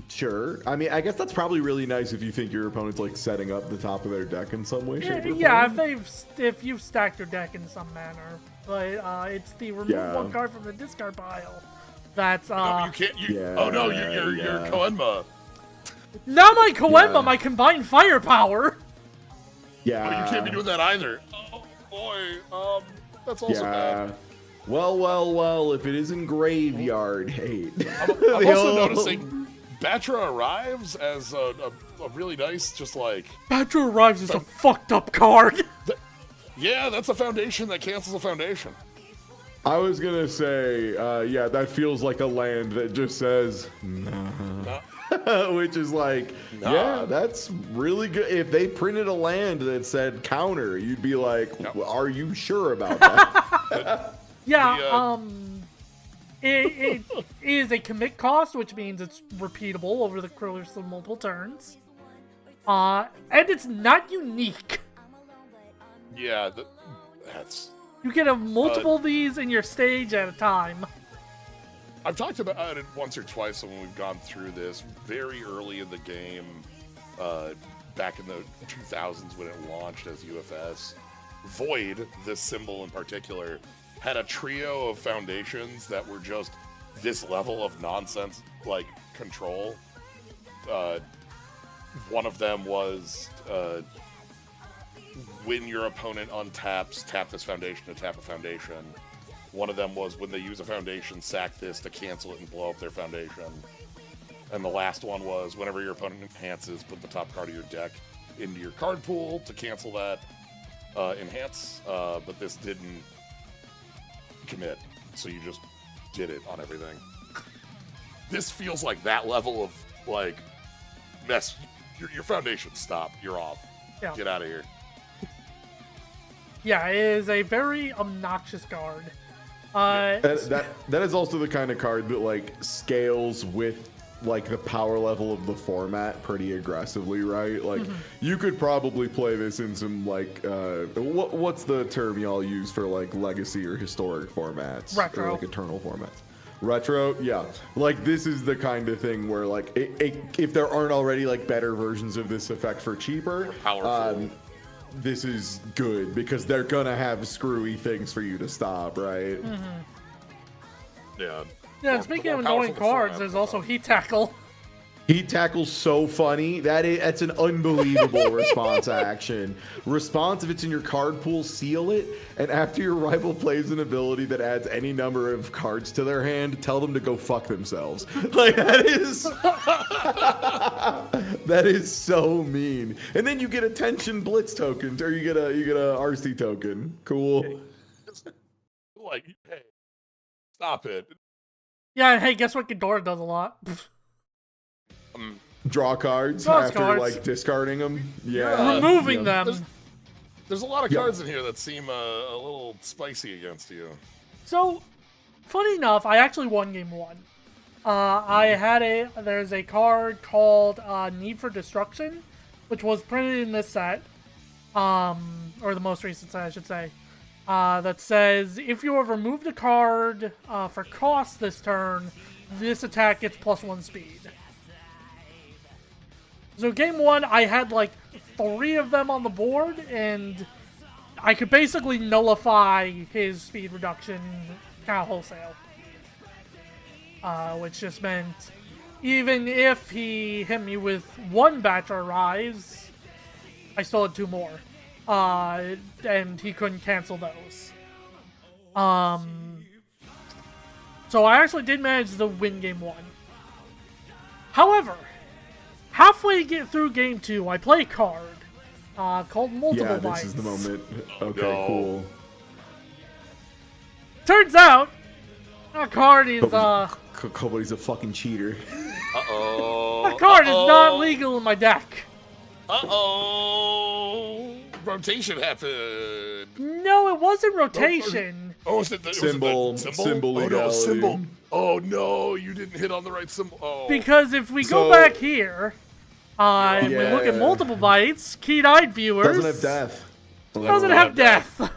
sure. I mean, I guess that's probably really nice if you think your opponent's, like, setting up the top of their deck in some way, shape, or yeah, form. if you've stacked your deck in some manner. But, it's the remove Yeah. one card from the discard pile. That's, No, you can't. Yeah, oh no, you're yeah. Koenma. not my Koenma, Yeah. my combined firepower! Yeah. Oh, you can't be doing that either. Oh boy, that's also Yeah. bad. Well, if it isn't Graveyard Hate. I'm also noticing Batra arrives as a really nice, just like, Batra Arrives is a fucked up card! yeah, that's a foundation that cancels a foundation. I was gonna say, yeah, that feels like a land that just says, No. which is like, Nah. yeah, that's really good. If they printed a land that said counter, you'd be like, Yep. well, are you sure about that? Yeah, The, it is a commit cost, which means it's repeatable over the course of multiple turns. And it's not unique. Yeah, that's. You can have multiple of these in your stage at a time. I've talked about it once or twice when we've gone through this. Very early in the game, back in the 2000s when it launched as UFS. Void, this symbol in particular, had a trio of foundations that were just this level of nonsense, like, control. One of them was when your opponent untaps, tap this foundation to tap a foundation. One of them was when they use a foundation, sack this to cancel it and blow up their foundation. And the last one was whenever your opponent enhances, put the top card of your deck into your card pool to cancel that enhance. But this didn't commit, so you just did it on everything. This feels like that level of, like, mess. Your foundation, stop. You're off. Yeah. Get out of here. Yeah, it is a very obnoxious card. That is also the kind of card that, like, scales with, like, the power level of the format pretty aggressively, right? Like, you could probably play this in some, like, what's the term y'all use for, like, legacy or historic formats? Retro. Or, like, eternal formats. Retro, yeah. Like, this is the kind of thing where, like, if there aren't already, like, better versions of this effect for cheaper, Powerful. this is good because they're gonna have screwy things for you to stop, right? Yeah. Yeah, More- speaking the of more annoying powerful the cards, format, there's the also better. Heat Tackle. Heat Tackle's so funny. That's an unbelievable response action. Response, if it's in your card pool, seal it. And after your rival plays an ability that adds any number of cards to their hand, tell them to go fuck themselves. Like, that is so mean. And then you get a tension blitz token, or you get a RC token. Cool. Like, hey, stop it. Yeah, and hey, guess what Ghidorah does a lot? Draw cards Draws after cards. like discarding them. Yeah. Removing Yeah. them. There's a lot of Yeah. cards in here that seem a little spicy against you. So, funny enough, I actually won game one. There's a card called Need for Destruction, which was printed in this set, or the most recent set, I should say, that says, if you have removed a card for cost this turn, this attack gets +1 speed. So game one, I had like 3 of them on the board, and I could basically nullify his speed reduction kind of wholesale. Which just meant even if he hit me with 1 Bachelor Rise, I still had 2 more. And he couldn't cancel those. So I actually did manage to win game 1. However, halfway through game 2, I play a card called Multiple Yeah, Bites. this is the moment. Okay, No. cool. Turns out, that card is Kobudy's a fucking cheater. Uh-oh. that card is not legal in my deck. Uh-oh. Rotation happened. No, it wasn't rotation. Oh, was it the Symbol symbol? Oh, no, legality. symbol. Oh, no, you didn't hit on the right symbol. Oh. Because if we go So- back here, and we look at Yeah. Multiple Bites, keen-eyed viewers... Doesn't have death. Doesn't have death.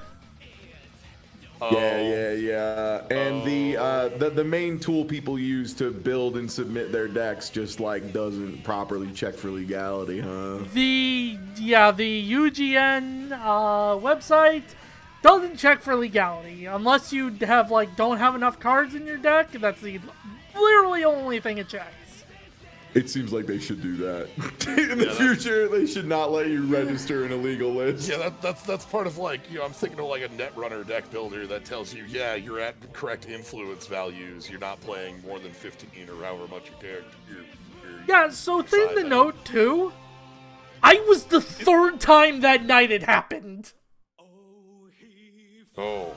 Yeah. And the main tool people use to build and submit their decks just like doesn't properly check for legality, huh? The UGN website doesn't check for legality unless you have don't have enough cards in your deck. That's the literally only thing it checks. It seems like they should do that. In the future, they should not let you register an illegal list. Yeah, that's part of I'm thinking of like a Netrunner deck builder that tells you, yeah, you're at correct influence values. You're not playing more than 15 or however much your character. Yeah, so thing side to that. note too, I was the 3rd time that night it happened. Oh.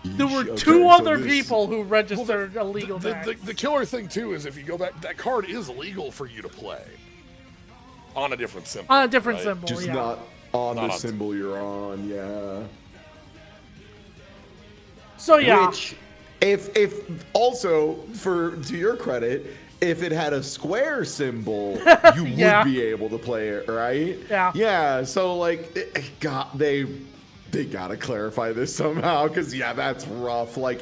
There were Okay, 2 so other this- people who registered illegal The decks. killer thing too is if you go back, that card is legal for you to play on a different symbol. On a different right? symbol, Just yeah. not on Not the on- symbol you're on, yeah. So yeah, Which, if also, to your credit, if it had a square symbol, you Yeah. would be able to play it, right? Yeah. Yeah, so they gotta clarify this somehow, because yeah, that's rough. Like,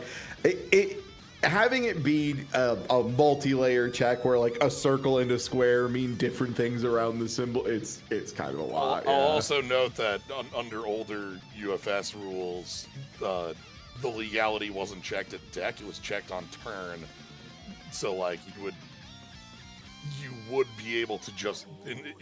having it be a multi-layer check where like a circle and a square mean different things around the symbol, it's kind of a lot. I'll yeah. also note that under older UFS rules, the legality wasn't checked at deck; it was checked on turn. So like you would be able to just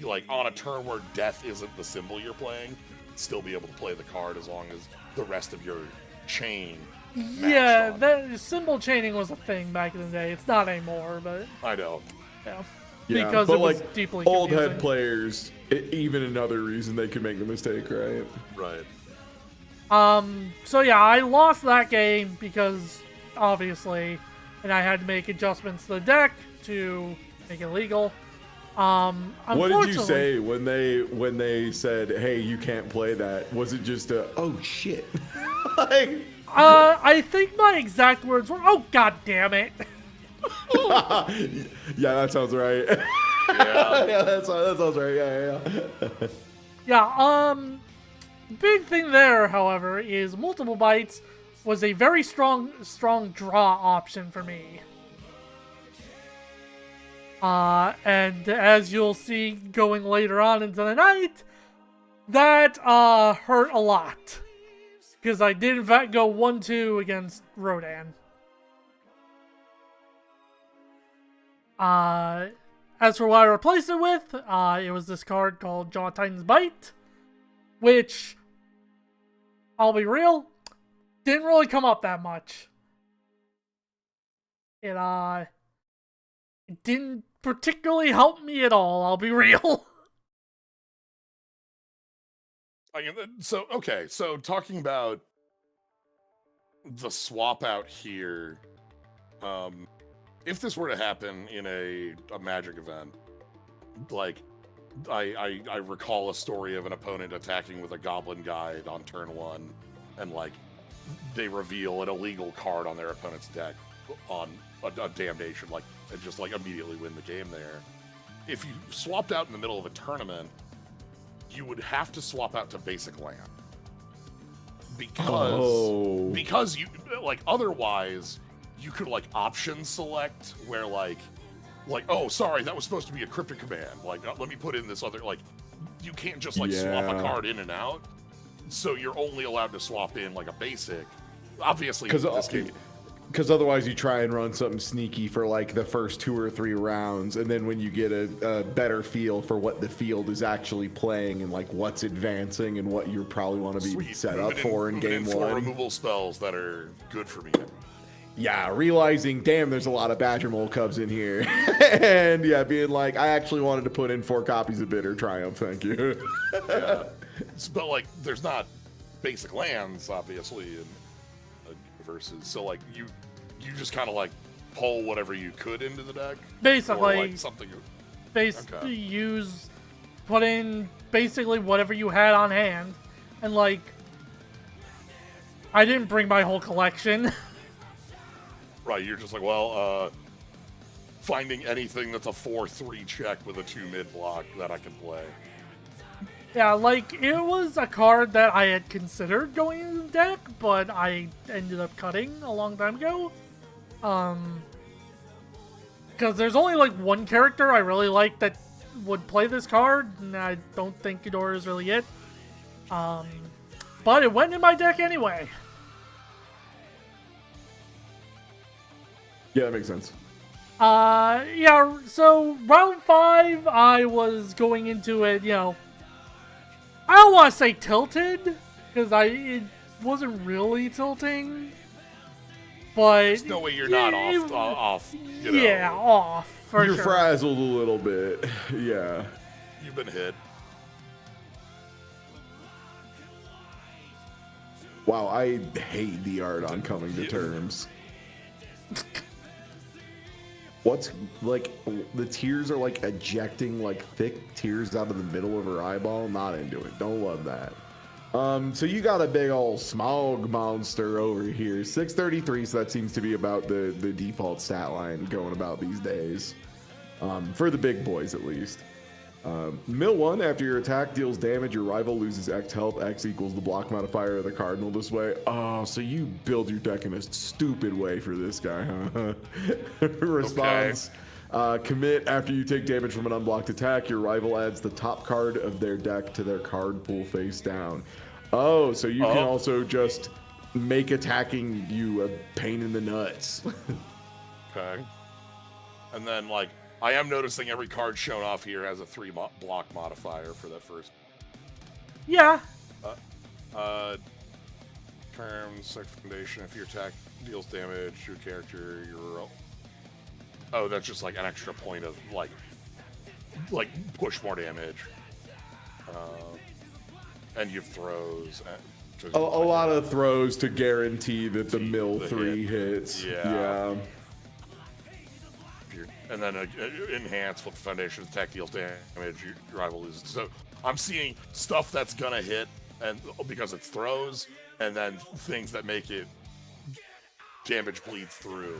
like on a turn where death isn't the symbol you're playing, still be able to play the card as long as the rest of your chain. Yeah, that symbol chaining was a thing back in the day. It's not anymore, but I know. yeah, Yeah, because but it was like deeply old confusing. head players, even another reason they could make the mistake, right? Right. So yeah, I lost that game because obviously, and I had to make adjustments to the deck to make it legal. What did you say when they said, "Hey, you can't play that"? Was it just a "Oh shit"? like, I think my exact words were, "Oh god damn it." yeah, that sounds right. Yeah. yeah, that sounds right. Yeah. Yeah, big thing there, however, is multiple bites was a very strong draw option for me. And as you'll see going later on into the night, that hurt a lot. Because I did in fact go 1-2 against Rodan. As for what I replaced it with, it was this card called Jaw Titan's Bite, which, I'll be real, didn't really come up that much. It didn't particularly help me at all, I'll be real. So talking about the swap out here, if this were to happen in a Magic event, like I recall a story of an opponent attacking with a Goblin Guide on turn 1, and like they reveal an illegal card on their opponent's deck on a damnation, like, and just like immediately win the game there. If you swapped out in the middle of a tournament, you would have to swap out to basic land. Because you like otherwise you could like option select where like oh sorry, that was supposed to be a cryptic command, like let me put in this other, like you can't just like swap a card in and out, so you're only allowed to swap in like a basic, obviously, because otherwise you try and run something sneaky for like the first 2 or 3 rounds, and then when you get a better feel for what the field is actually playing and like what's advancing and what you probably want to be set up for in game 4 1. removal spells that are good for me. Yeah, realizing, damn, there's a lot of Badger Mole Cubs in here. and yeah, being like, I actually wanted to put in 4 copies of Bitter Triumph, thank you. Yeah. But like there's not basic lands obviously in Universus, so like you just kind of like pull whatever you could into the deck, Basically, or like something. Put in basically whatever you had on hand, and like I didn't bring my whole collection. Right, you're just like, well, finding anything that's a 4/3 check with a 2 mid block that I can play. Yeah, like, it was a card that I had considered going in the deck, but I ended up cutting a long time ago. Because there's only, like, one character I really like that would play this card, and I don't think Ghidorah is really it. But it went in my deck anyway. Yeah, that makes sense. Yeah, so round 5, I was going into it, you know, I don't want to say tilted, because it wasn't really tilting, but There's no way you're not off. You know, yeah, off for You're sure. frazzled a little bit. Yeah. You've been hit. Wow, I hate the art on Coming to Terms. What's like the tears are like ejecting like thick tears out of the middle of her eyeball? Not into it. Don't love that. So you got a big old smog monster over here. 633, so that seems to be about the default stat line going about these days. For the big boys at least. Mill 1, after your attack deals damage, your rival loses X health. X equals the block modifier of the cardinal this way. Oh, so you build your deck in a stupid way for this guy, huh? Response. Commit, after you take damage from an unblocked attack, your rival adds the top card of their deck to their card pool face down. Oh, so you can also just make attacking you a pain in the nuts. Okay. And then, like, I am noticing every card shown off here has a 3 block modifier for that first. Yeah. Terms, Sex Foundation, if your attack deals damage to a character, you're... Oh, that's just like an extra point of, like push more damage. And you have throws. A lot of throws to guarantee that the mill 3 hits. Yeah. And then enhance, flip the foundation, attack deals damage, your rival loses. So I'm seeing stuff that's gonna hit, and because it's throws, and then things that make it damage bleeds through.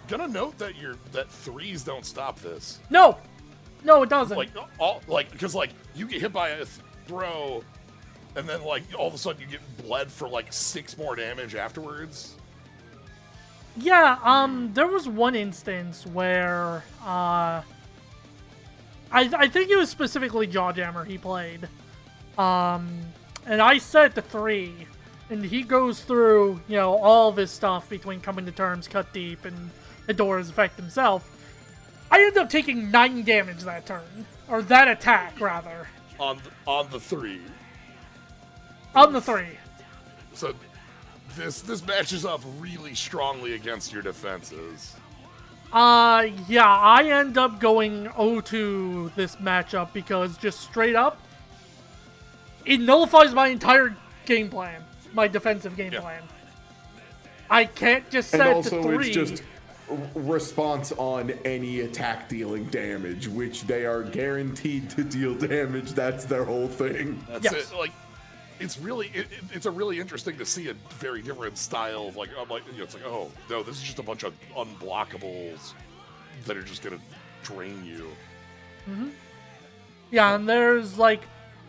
Gonna note that that 3s don't stop this. No, it doesn't. Because you get hit by a throw, and then all of a sudden you get bled for 6 more damage afterwards. Yeah, there was one instance where, I think it was specifically Jawjammer he played. And I set the 3, and he goes through, all of his stuff between coming to terms, cut deep, and Adora's effect himself. I ended up taking 9 damage that turn. Or that attack, rather. On the 3. On the 3. So... This matches up really strongly against your defenses. Yeah, I end up going 0-2 this matchup because just straight up, it nullifies my entire game plan, my defensive game plan. I can't just set and also to 3. It's just response on any attack dealing damage, which they are guaranteed to deal damage. That's their whole thing. That's it. It's really, it's a really interesting to see a very different style of it's like, oh, no, this is just a bunch of unblockables that are just going to drain you. Mm-hmm. Yeah, and there's,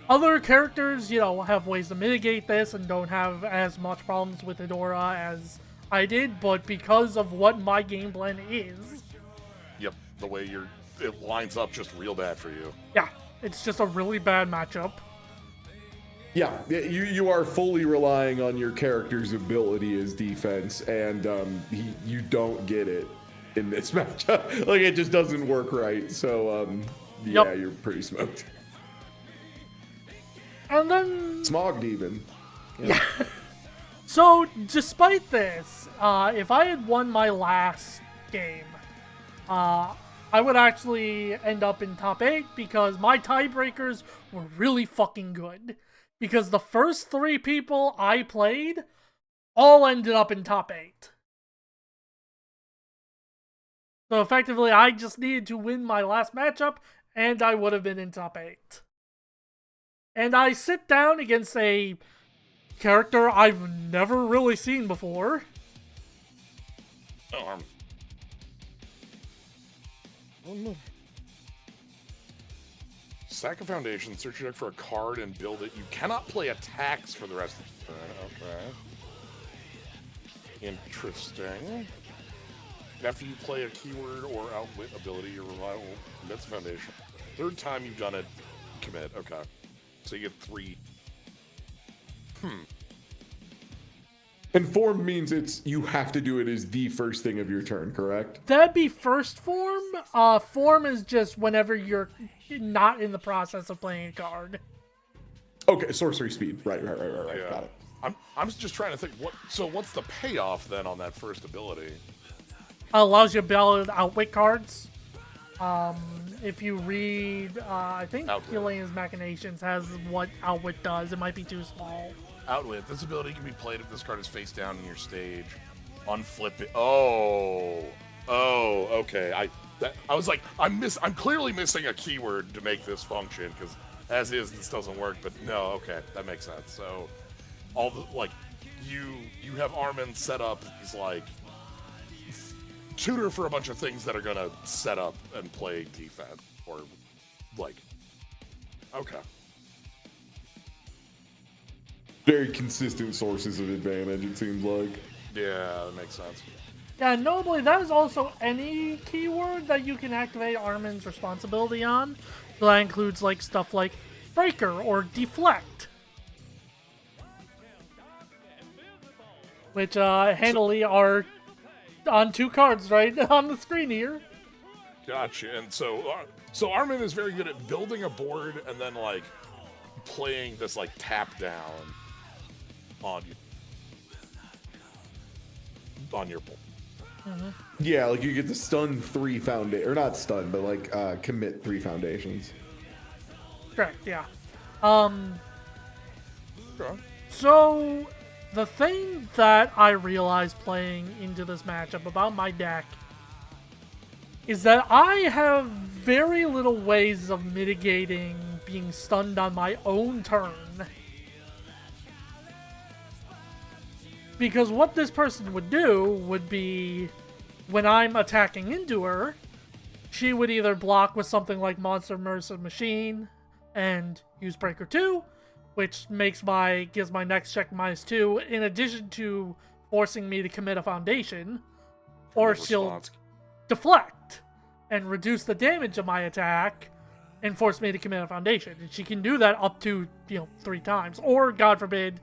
other characters, have ways to mitigate this and don't have as much problems with Adora as I did, but because of what my game plan is... Yep, the way it lines up just real bad for you. Yeah, it's just a really bad matchup. Yeah, you are fully relying on your character's ability as defense, and you don't get it in this matchup. It just doesn't work right. So you're pretty smoked. And then smogged even. Yeah. So despite this, if I had won my last game, I would actually end up in top 8 because my tiebreakers were really fucking good. Because the first 3 people I played all ended up in top 8. So effectively, I just needed to win my last matchup, and I would have been in top 8. And I sit down against a character I've never really seen before. Sack a foundation, search your deck for a card, and build it. You cannot play attacks for the rest of the turn. Okay. Interesting. After you play a keyword or outwit ability, your revival commits a foundation. 3rd time you've done it, commit. Okay. So you get 3. And form means you have to do it as the first thing of your turn, correct? That'd be first form. Form is just whenever you're not in the process of playing a card. Okay, sorcery speed. Right. Yeah. Got it. I'm just trying to think. What's the payoff then on that first ability? Allows you to build outwit cards. If you read, I think Helena's Machinations has what outwit does. It might be too small. Outwit. This ability can be played if this card is face down in your stage. Unflip it. Oh, okay. I was like, I'm clearly missing a keyword to make this function because as is this doesn't work. But no, okay, that makes sense. So all the you have Armin set up. He's tutor for a bunch of things that are gonna set up and play defense or like, okay. Very consistent sources of advantage, it seems like. Yeah, that makes sense. Yeah, notably, that is also any keyword that you can activate Armin's responsibility on. So that includes like stuff like Breaker or Deflect, which handily are on 2 cards right on the screen here. Gotcha. And so Armin is very good at building a board and then like playing this like tap down on your board. Yeah, like you get to stun 3 foundation, or not stun, but like commit 3 foundations. Correct, yeah. Okay. So, the thing that I realized playing into this matchup about my deck is that I have very little ways of mitigating being stunned on my own turn. Because what this person would do would be, when I'm attacking into her, she would either block with something like Monster Immersive Machine and use Breaker 2, which gives my next check -2, in addition to forcing me to commit a foundation, or she'll deflect and reduce the damage of my attack and force me to commit a foundation. And she can do that up to 3 times, or God forbid,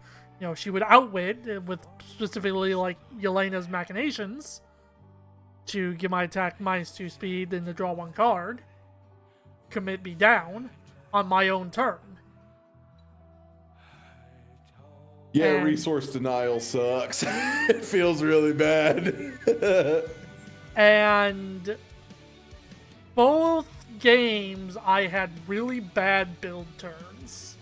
she would outwit with specifically like Yelena's machinations to give my attack -2 speed and to draw 1 card, commit me down on my own turn. Yeah, And- resource denial sucks. It feels really bad. And both games I had really bad build turns.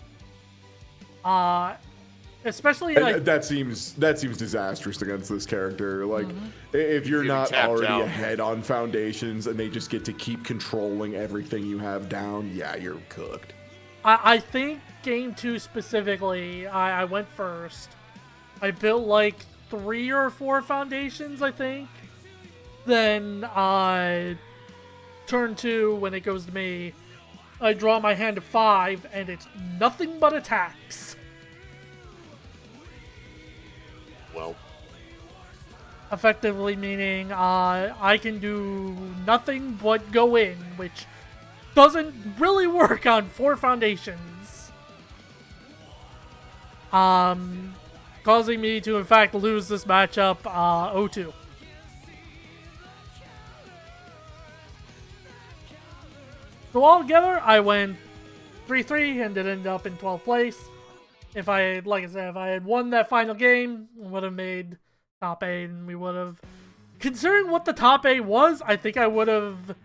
Especially like that seems disastrous against this character. Like, if you're Getting not tapped already out. ahead on foundations and they just get to keep controlling everything you have down, yeah, you're cooked. I think game 2 specifically, I went first. I built like 3 or 4 foundations, I think. Then turn 2, when it goes to me, I draw my hand of 5, and it's nothing but attacks. Well, Effectively meaning I can do nothing but go in, which doesn't really work on 4 foundations. Causing me to, in fact, lose this matchup 0-2. So altogether, I went 3-3 and it ended up in 12th place. If I had, like I said, if I had won that final game, I would have made top 8, and we would have, considering what the top 8 was, I think I would have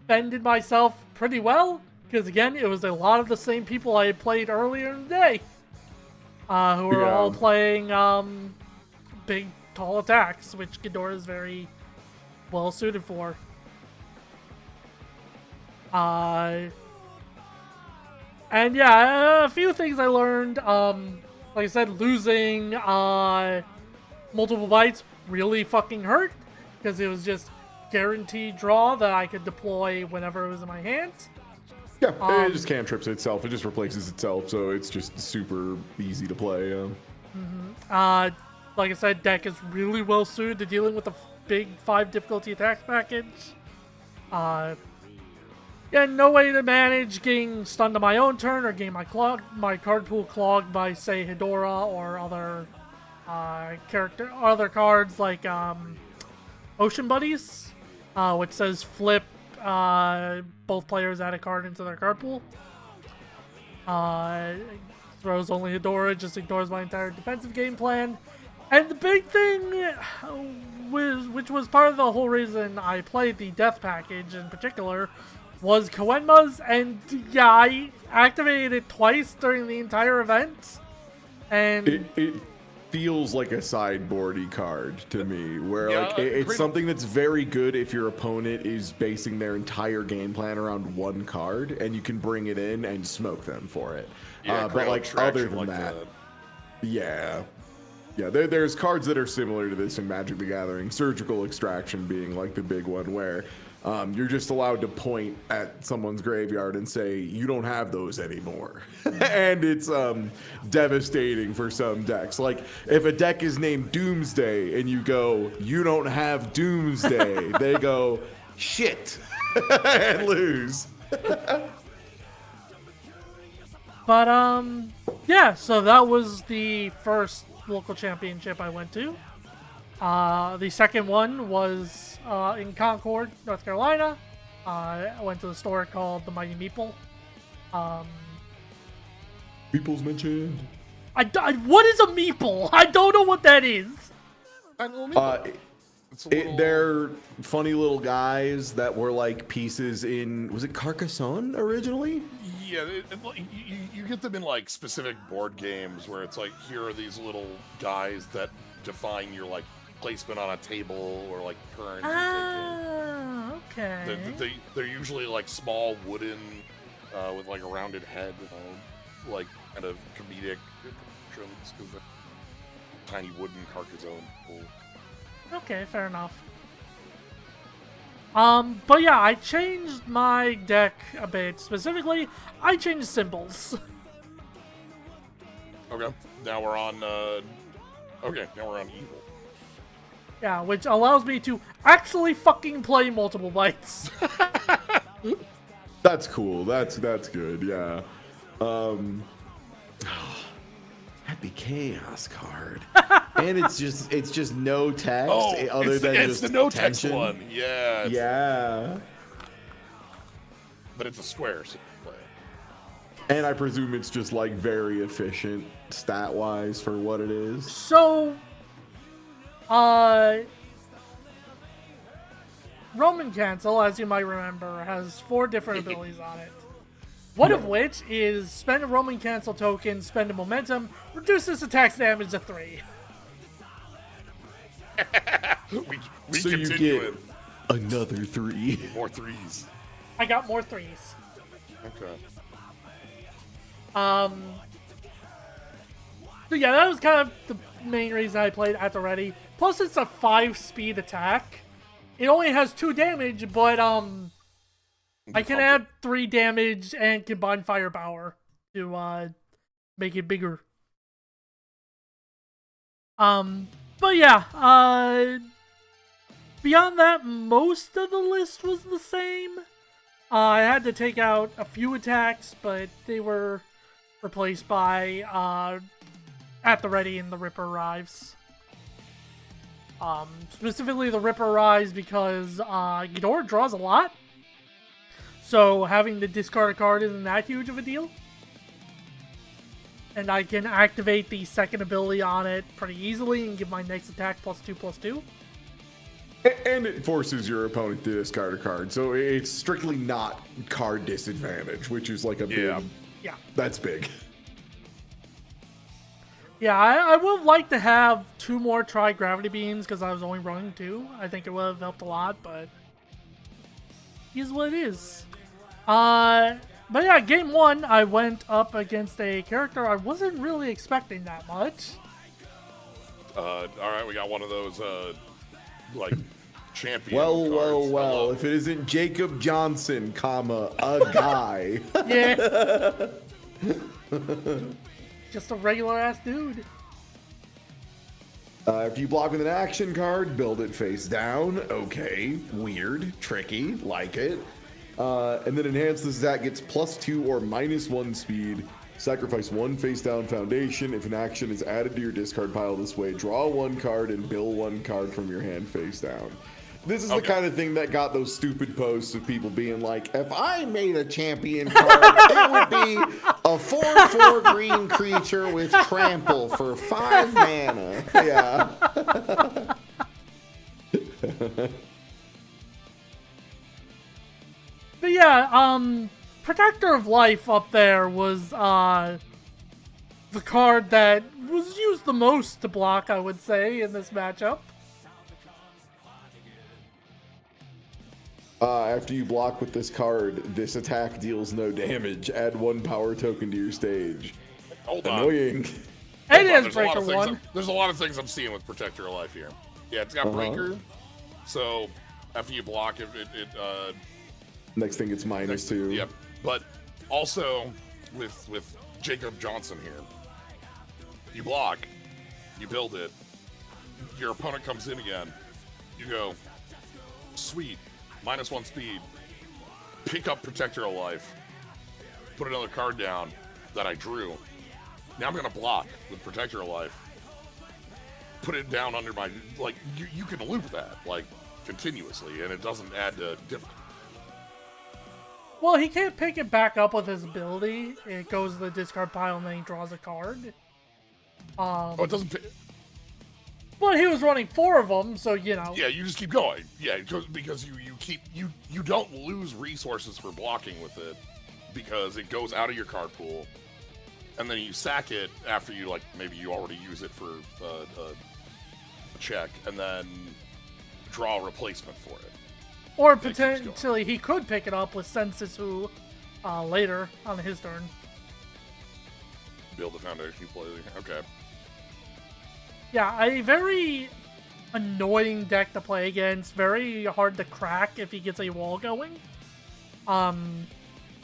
defended myself pretty well, because again, it was a lot of the same people I had played earlier in the day, who were all playing big, tall attacks, which Ghidorah is very well suited for. And yeah, a few things I learned. Like I said, losing multiple bites really fucking hurt, because it was just guaranteed draw that I could deploy whenever it was in my hands. Yeah, it just cantrips itself. It just replaces itself, so it's just super easy to play. Like I said, deck is really well suited to dealing with the big 5 difficulty attack package. Yeah, no way to manage getting stunned on my own turn or getting my card pool clogged by, say, Hedora or other other cards like Ocean Buddies, which says flip both players add a card into their card pool. Throws only Hedora, just ignores my entire defensive game plan. And the big thing, which was part of the whole reason I played the death package in particular, was Koenma's, and yeah, I activated it twice during the entire event, and It feels like a sideboardy card to me, where Yeah, like it's pretty- something that's very good if your opponent is basing their entire game plan around one card, and you can bring it in and smoke them for it. yeah, But crowd like attraction other than like that, yeah. There's cards that are similar to this in Magic the Gathering. Surgical Extraction being like the big one, where You're just allowed to point at someone's graveyard and say, you don't have those anymore. And it's devastating for some decks. Like, if a deck is named Doomsday and you go, you don't have Doomsday, they go, shit, and lose. But, yeah, so that was the first local championship I went to. The second one was in Concord, North Carolina. I went to the store called the Mighty Meeple. Meeple's mentioned. What is a meeple? I don't know what that is. It's a little... They're funny little guys that were like pieces in, was it Carcassonne originally? Yeah, you get them in like specific board games where it's like, here are these little guys that define your like placement on a table or like current. Ah, okay. They're usually like small wooden with like a rounded head, like kind of comedic proportions because they're tiny wooden Carcassonne. Okay, fair enough. But yeah, I changed my deck a bit. Specifically, I changed symbols. Okay, now we're on. Okay, now we're on evil. Yeah, which allows me to actually fucking play multiple bites. That's cool. That's good. Yeah. Happy Chaos card. And it's just no text other than it's just the no text tension. one. Yeah. Yeah. But it's a square. So And I presume it's just like very efficient stat wise for what it is. So, Roman Cancel, as you might remember, has 4 different abilities on it. One of which is spend a Roman Cancel token, spend a momentum, reduces attack damage to 3. we So you continue get it. another 3. More 3s. I got more 3s. Okay. So yeah, that was kind of the main reason I played at the ready. Plus, it's a 5-speed attack. It only has 2 damage, but I can add 3 damage and combine firepower to make it bigger. But yeah, beyond that, most of the list was the same. I had to take out a few attacks, but they were replaced by At the Ready and the Ripper Arrives. Specifically the Ripper Arrives because Ghidorah draws a lot. So having to discard a card isn't that huge of a deal. And I can activate the second ability on it pretty easily and give my next attack +2/+2. And it forces your opponent to discard a card. So it's strictly not card disadvantage, which is like a big... Yeah. That's big. Yeah, I would like to have 2 more Tri-Gravity Beams because I was only running 2. I think it would have helped a lot, but... Here's what it is. But yeah, game 1, I went up against a character I wasn't really expecting that much. Alright, we got one of those, like, champion Well, cards. if it isn't Jacob Johnson, comma, a guy. Yeah. Just a regular-ass dude. If you block with an action card, build it face down. Okay, weird, tricky, like it. And then enhance this attack gets +2 or -1 speed. Sacrifice 1 face down foundation. If an action is added to your discard pile this way, draw 1 card and build 1 card from your hand face down. This is the kind of thing that got those stupid posts of people being like, if I made a champion card, it would be a 4/4 green creature with trample for 5 mana. Yeah. But yeah, Protector of Life up there was the card that was used the most to block, I would say, in this matchup. After you block with this card, this attack deals no damage. Add 1 power token to your stage. Hold on. Annoying. It is There's a lot Breaker of things 1. There's a lot of things I'm seeing with Protector of Life here. Yeah, it's got Breaker. So After you block, it Next thing it's -2. Yep. But also with Jacob Johnson here, you block, you build it, your opponent comes in again, you go, sweet, -1 speed, pick up Protector of Life, put another card down that I drew. Now I'm gonna block with Protector of Life, put it down under my, like, you can loop that, like, continuously, and it doesn't add to different. Well, he can't pick it back up with his ability. It goes to the discard pile and then he draws a card. Oh, it doesn't. But he was running 4 of them, so you know. Yeah, you just keep going. Yeah, because you don't lose resources for blocking with it because it goes out of your card pool, and then you sack it after you, like, maybe you already use it for a check, and then draw a replacement for it. Or potentially he could pick it up with Sensisu later on his turn. Build the foundation you play. Okay. Yeah, a very annoying deck to play against. Very hard to crack if he gets a wall going.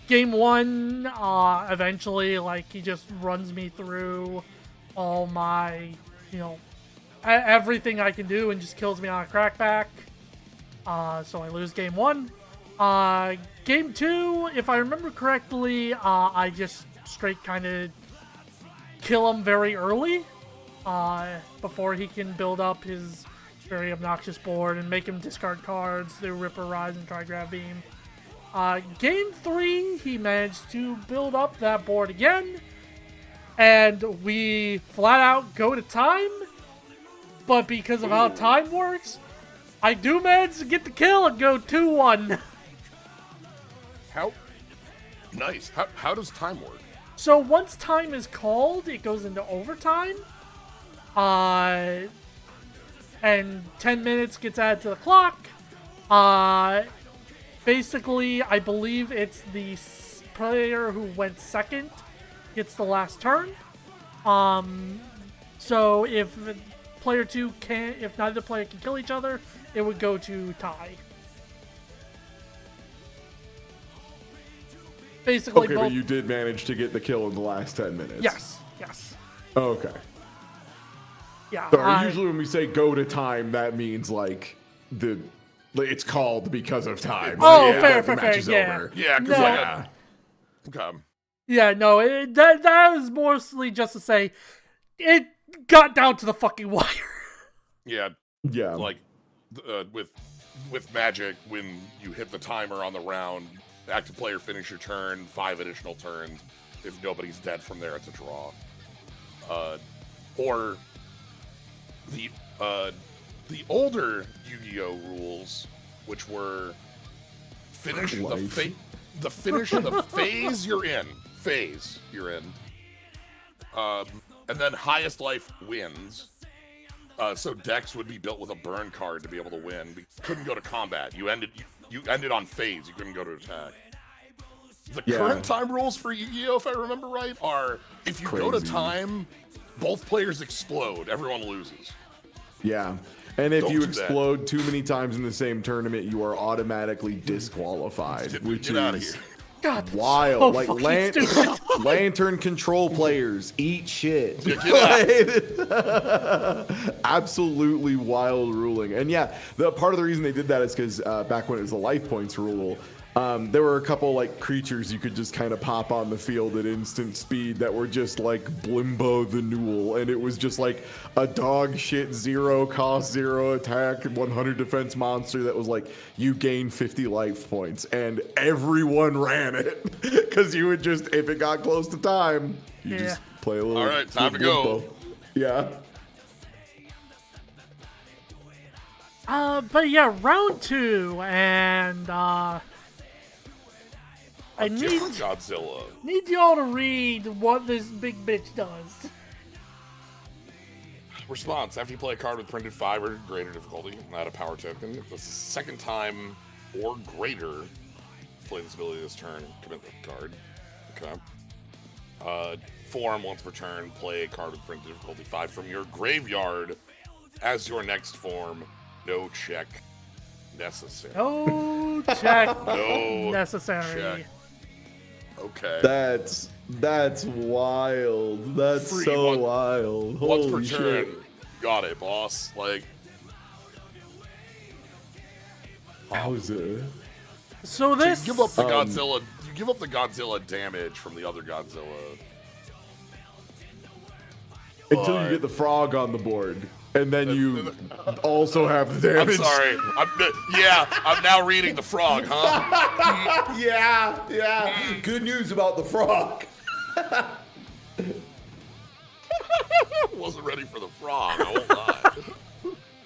Game 1, eventually, like, he just runs me through all my, you know, everything I can do and just kills me on a crackback. So I lose game 1. Game 2, if I remember correctly, I just straight kind of kill him very early before he can build up his very obnoxious board and make him discard cards through Ripper, Rise, and Trigraph Beam. Game 3, he managed to build up that board again, and we flat out go to time, but because of how time works, I do manage to get the kill and go 2-1. How? Nice. How does time work? So once time is called, it goes into overtime. And 10 minutes gets added to the clock. Basically, I believe it's the player who went second gets the last turn. So if player 2 can't, if neither player can kill each other, it would go to tie. Basically, okay, but you did manage to get the kill in the last 10 minutes. Yes. Okay. Yeah. So usually when we say go to time, that means like it's called because of time. Oh, yeah, fair, the match fair, is yeah. over. Yeah, because Yeah. Yeah, no, that was mostly just to say it got down to the fucking wire. Yeah. Yeah. Like with Magic, when you hit the timer on the round, active player finish your turn, 5 additional turns. If nobody's dead from there, it's a draw. Or the older Yu-Gi-Oh rules, which were finish the finish of the phase you're in. And then highest life wins. So decks would be built with a burn card to be able to win. You couldn't go to combat. You ended on phase. You couldn't go to attack. The current time rules for Yu-Gi-Oh, if I remember right, are if you go to time, both players explode. Everyone loses. Yeah. And if Don't you do that. explode too many times in the same tournament, you are automatically disqualified, which Get out of is here. God, wild. so Like fucking stupid. lantern control players eat shit. Absolutely wild ruling. And yeah, the part of the reason they did that is because back when it was the life points rule, there were a couple like creatures you could just kind of pop on the field at instant speed that were just like Blimbo the Newell, and it was just like a dog shit 0 cost 0 attack 100 defense monster that was like you gain 50 life points, and everyone ran it because you would just, if it got close to time, you just play a little. All right, time to Blimbo. go. Yeah. But yeah, round 2, and I Different Godzilla. need y'all to read what this big bitch does. Response: after you play a card with printed 5 or greater difficulty, add a power token. If it's the second time or greater, play this ability this turn, commit the card. Okay. Form once per turn, play a card with printed difficulty 5 from your graveyard as your next form. No check, necessary. No check No necessary. check. Okay. That's wild. That's Free so one- wild. Once per Holy turn. shit. Got it, boss. Like, Wowza. So so this you give up the Godzilla. You give up the Godzilla damage from the other Godzilla. Until you get the frog on the board. And then you also have the I'm damage. sorry. I'm now reading the frog, huh? Yeah. Good news about the frog. Wasn't ready for the frog. I won't lie.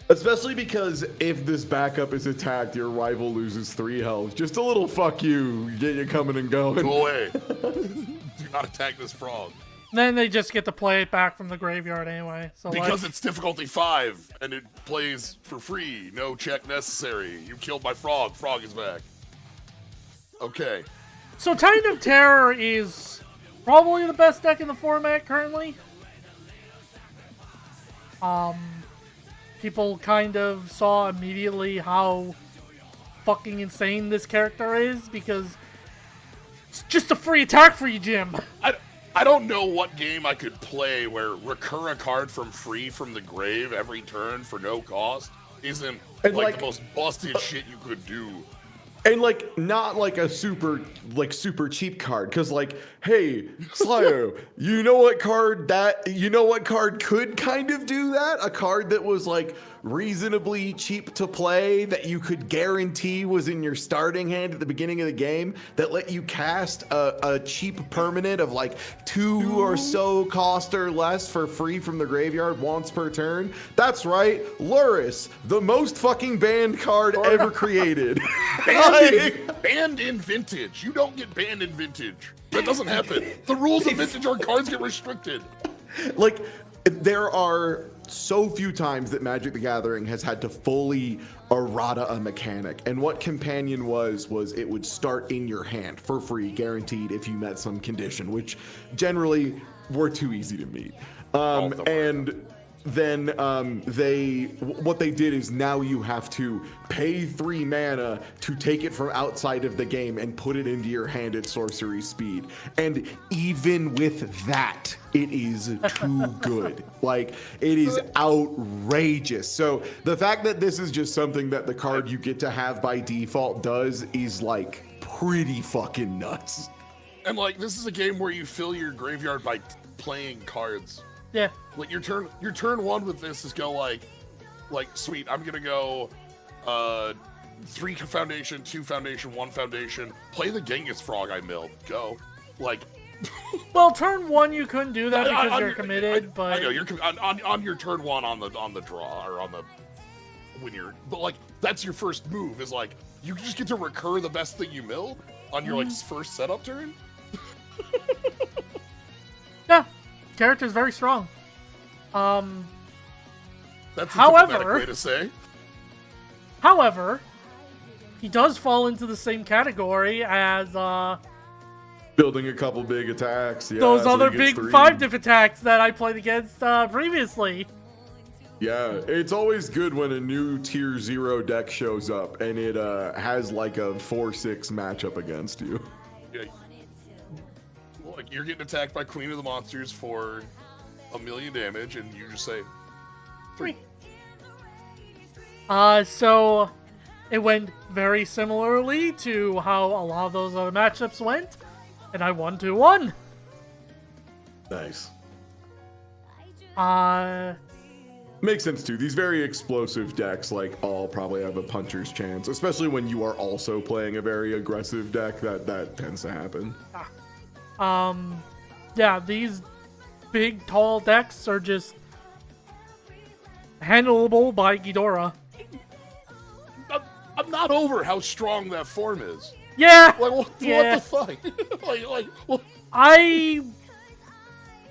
Especially because if this backup is attacked, your rival loses 3 health. Just a little fuck you, get you coming and going. Go away. Do not attack this frog. then they just get to play it back from the graveyard anyway. So Because like, it's difficulty 5 and it plays for free. No check necessary. You killed my frog. Frog is back. Okay. so Titan of Terror is probably the best deck in the format currently. People kind of saw immediately how fucking insane this character is because it's just a free attack for you, Jim. I don't know what game I could play where recur a card from free from the grave every turn for no cost isn't And, like like, the most busted shit you could do. And like not like a super cheap card, because like, hey, Slyo, you know what card could kind of do that? A card that was like reasonably cheap to play that you could guarantee was in your starting hand at the beginning of the game that let you cast a cheap permanent of like 2 or so cost or less for free from the graveyard once per turn. That's right, Luris, the most fucking banned card ever created. Banned in Vintage. You don't get banned in Vintage. That doesn't happen. The rules of Vintage are cards get restricted. Like, there are so few times that Magic the Gathering has had to fully errata a mechanic. And what Companion was it would start in your hand for free, guaranteed if you met some condition, which generally were too easy to meet. And then what they did is now you have to pay 3 mana to take it from outside of the game and put it into your hand at sorcery speed. And even with that, it is too good. Like, it is outrageous. So the fact that this is just something that the card you get to have by default does is like pretty fucking nuts. And like, this is a game where you fill your graveyard by playing cards. Yeah. Like your turn 1 with this is go like sweet, I'm gonna go 3 foundation, 2 foundation, 1 foundation, play the Genghis Frog I milled. Go. Like Well, turn 1 you couldn't do that because you're committed, but I know you're on your turn 1 on the draw or on the but like that's your first move is like you just get to recur the best thing you milled on your like first setup turn. yeah, character's very strong. That's a However- diplomatic way to say. However, he does fall into the same category as Building a couple big attacks. Yeah, those so other he gets big 3. 5-diff attacks that I played against previously. Yeah, it's always good when a new tier 0 deck shows up and it has like a 4-6 matchup against you. Yeah. Like you're getting attacked by Queen of the Monsters for 1,000,000 damage, and you just say 3. So it went very similarly to how a lot of those other matchups went, and I won 2-1. Nice. Makes sense too. These very explosive decks like all probably have a puncher's chance, especially when you are also playing a very aggressive deck. That tends to happen. Yeah, these big, tall decks are just handleable by Ghidorah. I'm not over how strong that form is. Yeah, Like what yeah. the fuck? Well, I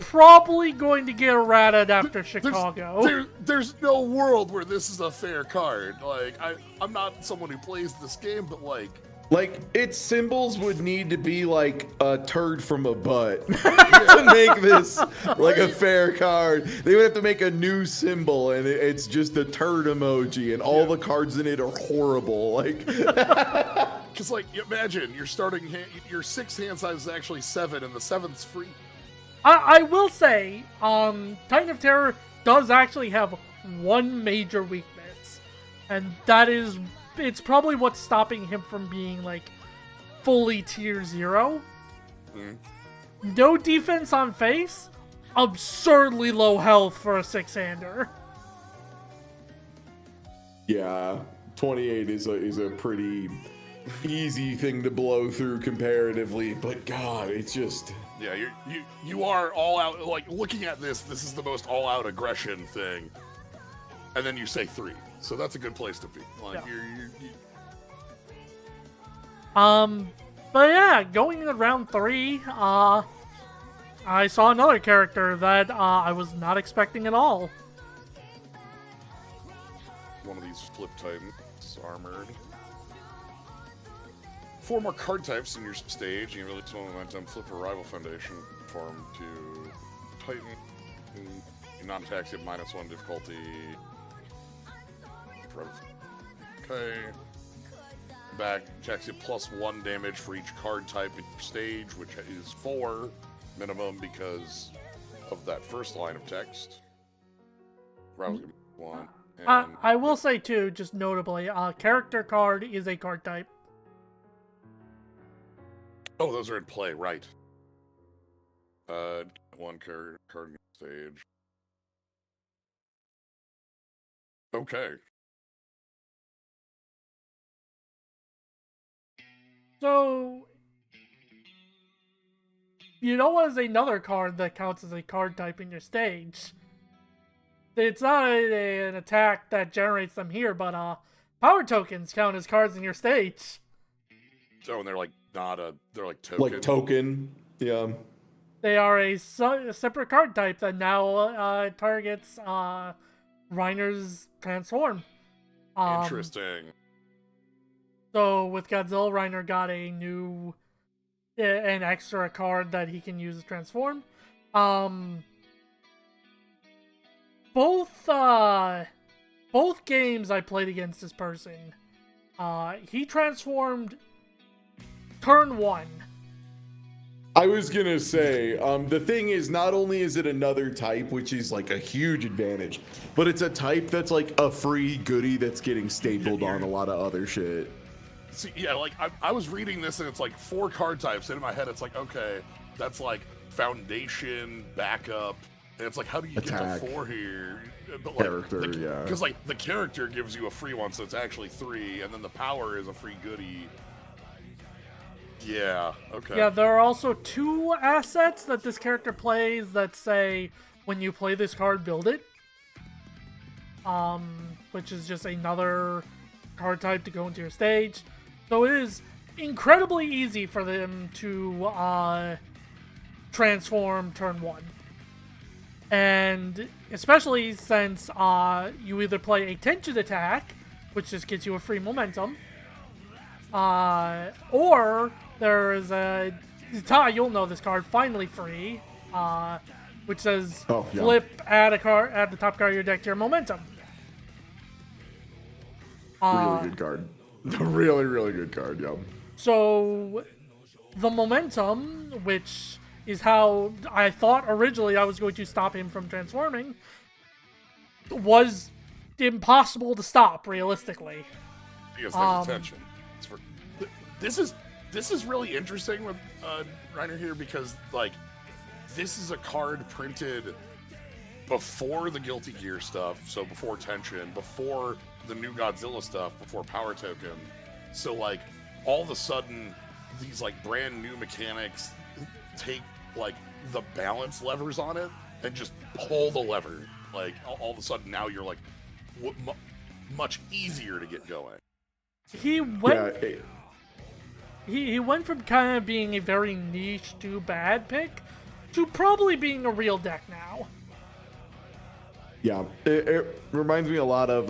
probably going to get errated after Chicago. there's no world where this is a fair card. Like I'm not someone who plays this game, but like Like, its symbols would need to be like a turd from a butt to make this like a fair card. They would have to make a new symbol, and it's just a turd emoji, and all the cards in it are horrible. Like, Because, like, imagine your your sixth hand size is actually 7, and the 7th's free. I will say, Titan of Terror does actually have one major weakness, and that is, it's probably what's stopping him from being, like, fully tier 0. No defense on face, absurdly low health for a 6-hander. yeah, 28 is a pretty easy thing to blow through comparatively, but God, it's just... Yeah, you are all out. Like, looking at this is the most all out aggression thing, and then you say 3, so that's a good place to be. Like, But yeah, going into round 3, I saw another character that I was not expecting at all. one of these flip titans, armored. 4 more card types in your stage. You can really slow momentum. Flip a rival foundation form to Titan. Non-attacks, you have -1 difficulty. Okay. Back, attacks you +1 damage for each card type in your stage, which is 4 minimum because of that first line of text. Rivals get -1. I will say too, just notably, character card is a card type. Oh, those are in play, right. 1 card in stage. Okay. So, you know what is another card that counts as a card type in your stage? It's not an attack that generates them here, but power tokens count as cards in your stage. Oh, and they're like they're like token. Like token, yeah. They are a separate card type that now targets Reiner's transform. Interesting. So with Godzilla, Reiner got an extra card that he can use to transform. Both games I played against this person, he transformed turn 1. I was gonna say, the thing is, not only is it another type, which is like a huge advantage, but it's a type that's like a free goodie that's getting stapled on a lot of other shit. See, yeah, like I was reading this and it's like 4 card types, and in my head it's like, okay, that's like foundation, backup, and it's like, how do you Attack. get to 4 here? But like, Character, yeah. Because like the character gives you a free one, so it's actually 3, and then the power is a free goodie. Yeah, okay. Yeah, there are also 2 assets that this character plays that say, when you play this card, build it. Which is just another card type to go into your stage. So it is incredibly easy for them to transform turn 1. And especially since you either play a tension attack, which just gets you a free momentum, or there is a you'll know this card, Finally Free, which says flip, add the top card of your deck to your momentum. Really good card. Really, really good card, yeah. So the momentum, which is how I thought originally I was going to stop him from transforming, was impossible to stop realistically. Because there's attention. This is really interesting with Reiner here, because like this is a card printed before the Guilty Gear stuff, so before Tension, before the new Godzilla stuff, before Power Token. So like all of a sudden these like brand new mechanics take like the balance levers on it and just pull the lever. Like all of a sudden now you're like much easier to get going. He went from kind of being a very niche to bad pick to probably being a real deck now. Yeah, it reminds me a lot of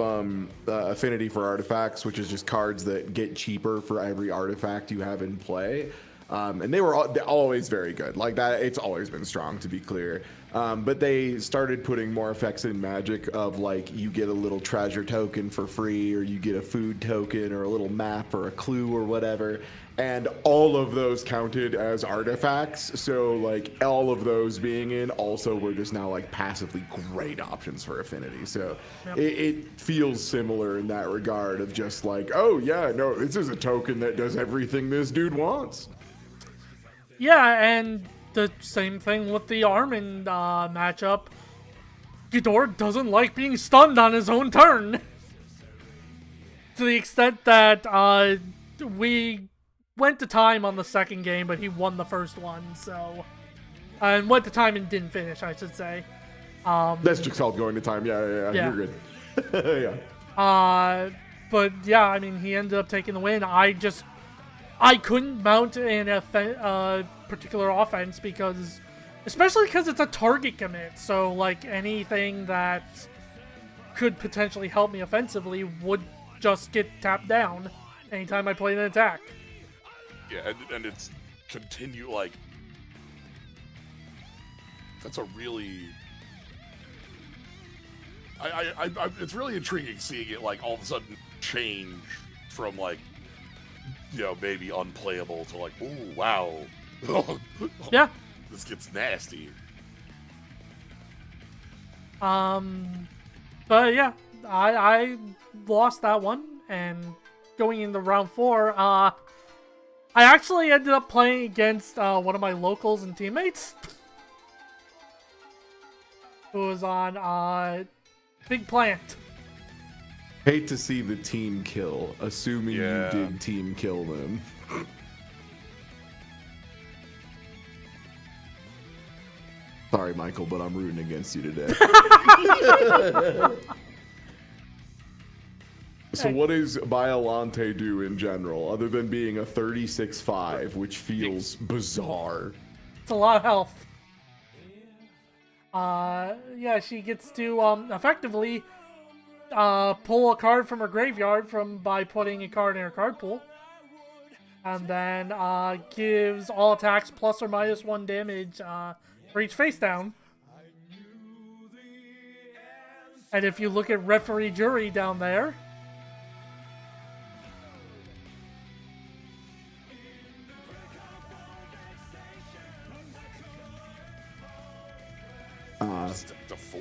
Affinity for Artifacts, which is just cards that get cheaper for every artifact you have in play. And they're always very good. Like that, it's always been strong, to be clear. But they started putting more effects in Magic of like you get a little treasure token for free, or you get a food token, or a little map, or a clue, or whatever. And all of those counted as artifacts. So like all of those being in also were just now like passively great options for Affinity. So it feels similar in that regard of just like, oh yeah, no, this is a token that does everything this dude wants. Yeah, and the same thing with the Armin matchup. Ghidorah doesn't like being stunned on his own turn. To the extent that we went to time on the second game, but he won the first one, so... and went to time and didn't finish, I should say. That's just called going to time. Yeah. You're good. Yeah. But yeah, I mean, he ended up taking the win. I couldn't mount an particular offense because, especially because it's a target commit. So like anything that could potentially help me offensively would just get tapped down anytime I played an attack. Yeah, and it's like that's a really it's really intriguing seeing it like all of a sudden change from like, you know, maybe unplayable to like, ooh, wow. Yeah. This gets nasty. But yeah, I lost that one, and going into round 4, I actually ended up playing against one of my locals and teammates, who was on Big Plant. Hate to see the team kill, assuming you did team kill them. Sorry, Michael, but I'm rooting against you today. So what does Biolante do in general, other than being a 36-5, which feels bizarre? It's a lot of health. Yeah, she gets to effectively pull a card from her graveyard by putting a card in her card pool. And then gives all attacks plus or minus 1 damage for each face down. And if you look at Referee Jury down there, The 4.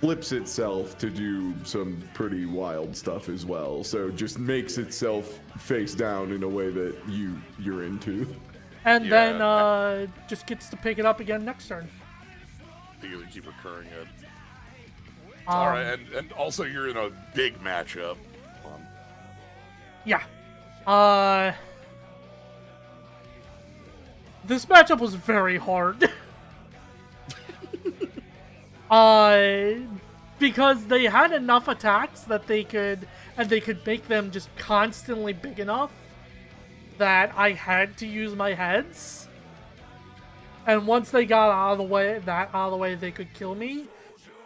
flips itself to do some pretty wild stuff as well. So just makes itself face down in a way that you're into. and then just gets to pick it up again next turn. You can keep recurring it. All right, and also you're in a big matchup. Yeah. This matchup was very hard. Because they had enough attacks that they could make them just constantly big enough that I had to use my heads. And once they got out of the way, they could kill me.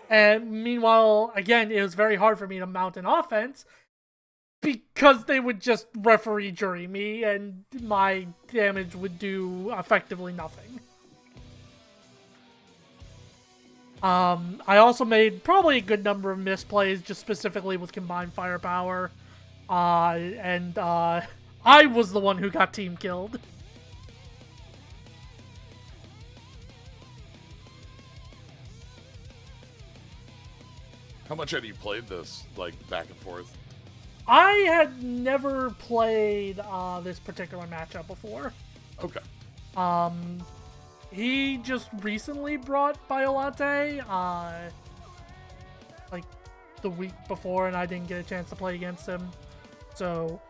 And meanwhile, again, it was very hard for me to mount an offense because they would just referee jury me and my damage would do effectively nothing. I also made probably a good number of misplays, just specifically with combined firepower. And I was the one who got team killed. How much had you played this, like, back and forth? I had never played this particular matchup before. Okay. He just recently brought Biolante, like the week before, and I didn't get a chance to play against him. So,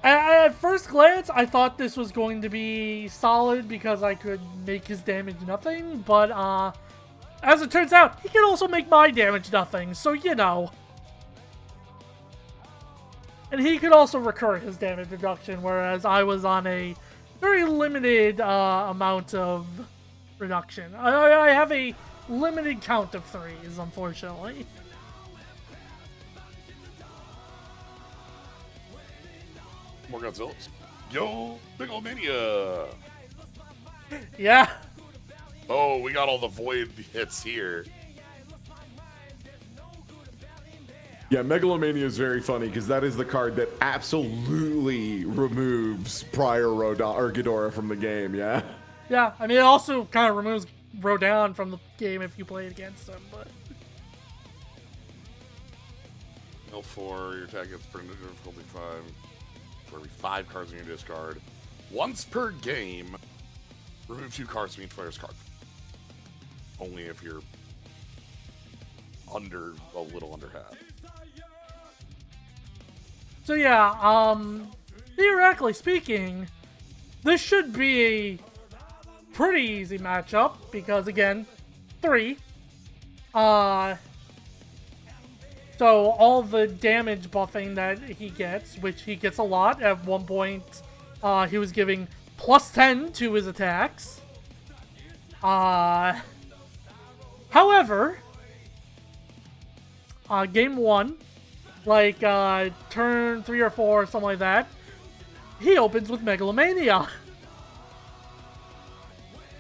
at first glance, I thought this was going to be solid because I could make his damage nothing, but as it turns out, he can also make my damage nothing, so you know. And he could also recur his damage reduction, whereas I was on a very limited amount of reduction. I have a limited count of 3s, unfortunately. More Godzillas. Yo, Bigglemania! Yeah. Oh, we got all the void hits here. Yeah, Megalomania is very funny because that is the card that absolutely removes prior Ghidorah from the game, yeah? Yeah, I mean, it also kind of removes Rodan from the game if you play it against him, but... L4, your attack gets put into difficulty 5. For every 5 cards in your discard. Once per game, remove 2 cards from each player's card. Only if you're a little under half. So yeah, theoretically speaking, this should be a pretty easy matchup, because again, 3. So all the damage buffing that he gets, which he gets a lot. At one point, he was giving plus 10 to his attacks. However, game 1, like turn 3 or 4 or something like that, he opens with Megalomania.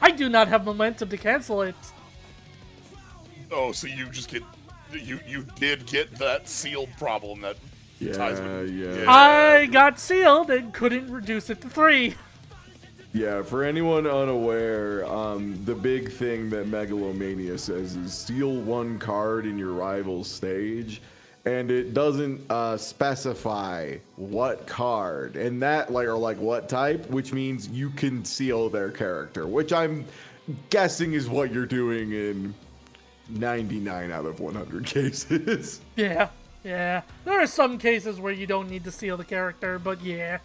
I do not have momentum to cancel it. Oh, so you just get... You did get that sealed problem that ties with... Yeah. I got sealed and couldn't reduce it to 3. Yeah, for anyone unaware, the big thing that Megalomania says is steal 1 card in your rival's stage, and it doesn't specify what card, and that, or what type, which means you can seal their character, which I'm guessing is what you're doing in 99 out of 100 cases. Yeah. There are some cases where you don't need to seal the character, but yeah.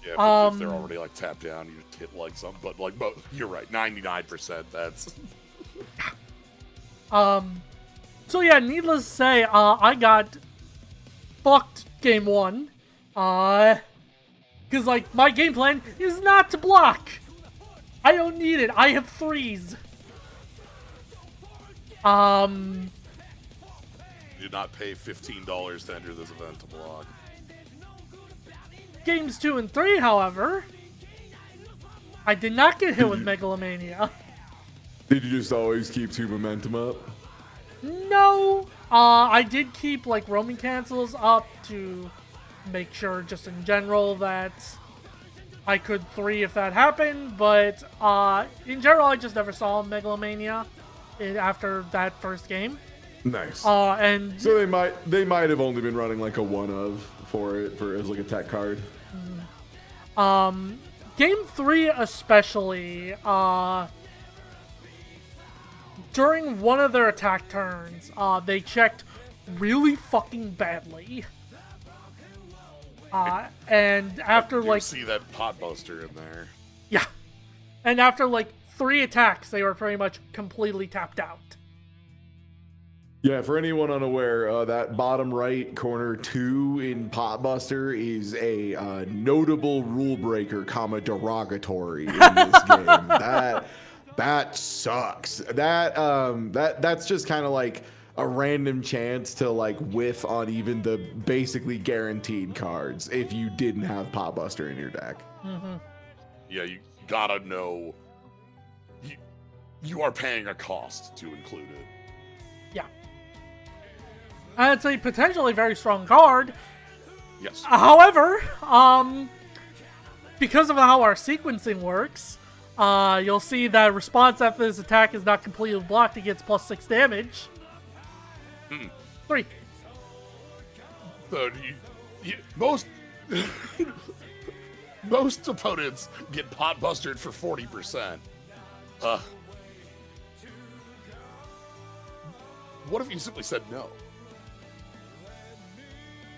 Yeah, if they're already tapped down, you just hit something. But you're right, 99%. That's. So yeah, needless to say, I got fucked game 1. Cause my game plan is not to block. I don't need it. I have 3s. You did not pay $15 to enter this event to block. Games 2 and 3, however, I did not get hit with Megalomania. Did you just always keep 2 momentum up? No, I did keep roaming cancels up to make sure, just in general, that I could 3 if that happened. But in general, I just never saw Megalomania after that first game. Nice. And so they might have only been running a 1 of for it as a tech card. Game 3 especially, during one of their attack turns, they checked really fucking badly. And after you see that pot buster in there. Yeah. And after 3 attacks, they were pretty much completely tapped out. Yeah, for anyone unaware, that bottom right corner 2 in Potbuster is a notable rule breaker, derogatory in this game. That sucks. That's just kind of a random chance to whiff on even the basically guaranteed cards if you didn't have Potbuster in your deck. Mm-hmm. Yeah, you gotta know. You are paying a cost to include it. Yeah. And it's a potentially very strong card. Yes. However, because of how our sequencing works, you'll see that response after this attack is not completely blocked. It gets plus 6 damage. 3. Most most opponents get pot bustered for 40%. What if you simply said no?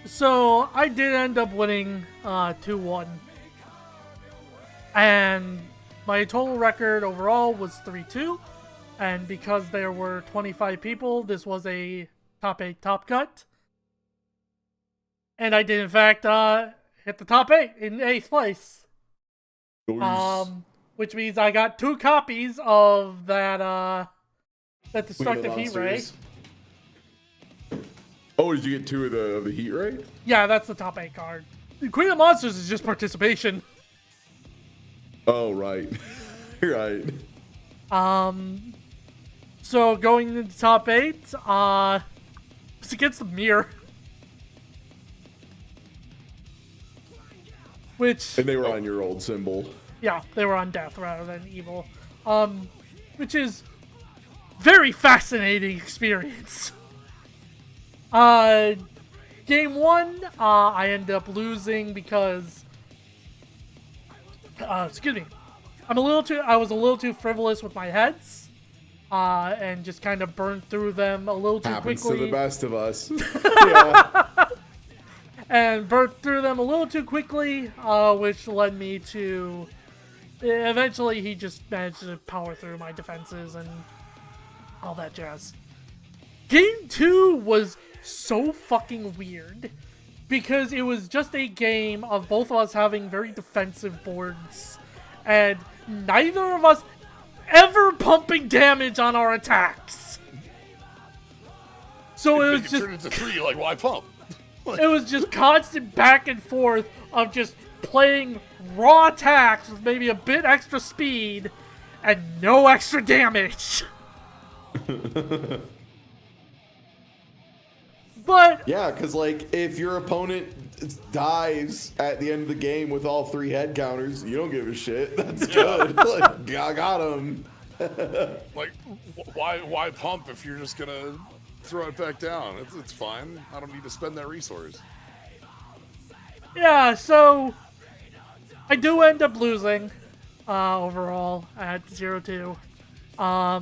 So I did end up winning 2-1. And my total record overall was 3-2. And because there were 25 people, this was a top 8 top cut. And I did, in fact, hit the top 8 in 8th place. Nice. Which means I got 2 copies of that That destructive heat ray. Monsters. Oh, did you get 2 of the heat ray? Yeah, that's the top 8 card. Queen of Monsters is just participation. Oh, right. Right. So going into top 8, it's against the mirror. Which, And they were on your old symbol. yeah, they were on death rather than evil. Which is very fascinating experience. Game 1, I ended up losing because, excuse me, I was a little too frivolous with my heads, and just kind of burned through them a little too Happens quickly. to the best of us. Yeah. And burnt through them a little too quickly, which led me to... Eventually, he just managed to power through my defenses and all that jazz. Game 2 was so fucking weird, because it was just a game of both of us having very defensive boards, and neither of us ever pumping damage on our attacks. So it was just... Turn into 3, like, why pump? It was just constant back and forth of just playing raw attacks with maybe a bit extra speed and no extra damage. But Yeah, because, like, if your opponent dies at the end of the game with all 3 head counters, you don't give a shit. That's good. Like, I got him. Like, why pump if you're just gonna throw it back down? It's fine. I don't need to spend that resource. yeah, so I do end up losing overall at 0-2. I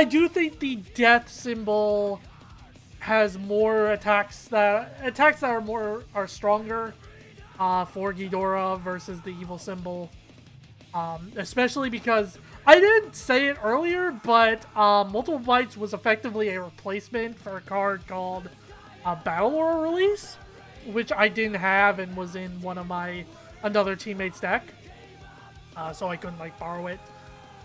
do think the death symbol has more attacks that are stronger for Ghidorah versus the evil symbol. Especially because I didn't say it earlier, but Multiple Bites was effectively a replacement for a card called Battle Lore Release, which I didn't have and was in another teammate's deck, so I couldn't borrow it.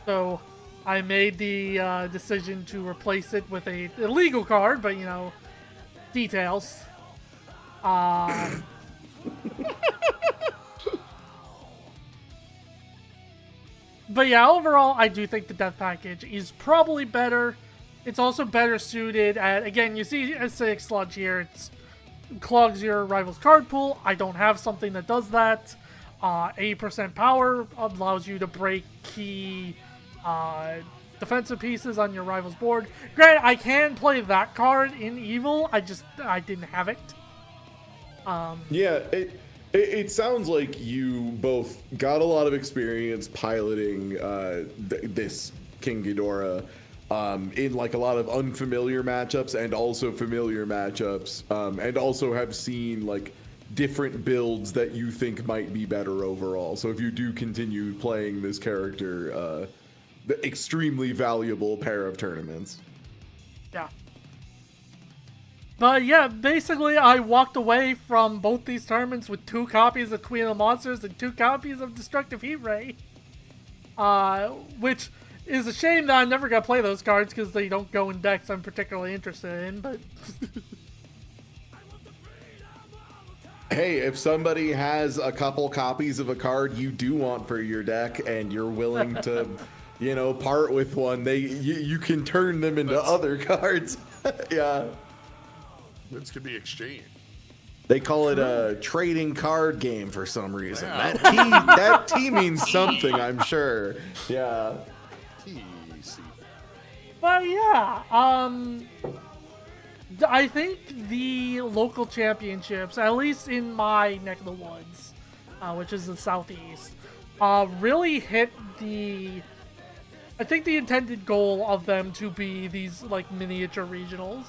So I made the decision to replace it with a illegal card, but details. But yeah, overall, I do think the Death Package is probably better. It's also better suited at, again, you see acidic sludge here. It clogs your rival's card pool. I don't have something that does that. 80% power allows you to break key defensive pieces on your rival's board. Granted, I can play that card in Evil. I didn't have it. Yeah, it sounds like you both got a lot of experience piloting this King Ghidorah in a lot of unfamiliar matchups and also familiar matchups, and also have seen different builds that you think might be better overall. So if you do continue playing this character, the extremely valuable pair of tournaments. Yeah. But yeah, basically I walked away from both these tournaments with 2 copies of Queen of the Monsters and 2 copies of Destructive Heat Ray. Which is a shame that I'm never going to play those cards because they don't go in decks I'm particularly interested in, but... Hey, if somebody has a couple copies of a card you do want for your deck and you're willing to, part with one, you can turn them into other cards. Yeah. This could be exchanged. They call it a trading card game for some reason. Wow. That T means something, I'm sure. Yeah. TC. But yeah, I think the local championships, at least in my neck of the woods, which is the Southeast, really hit I think the intended goal of them to be these miniature regionals,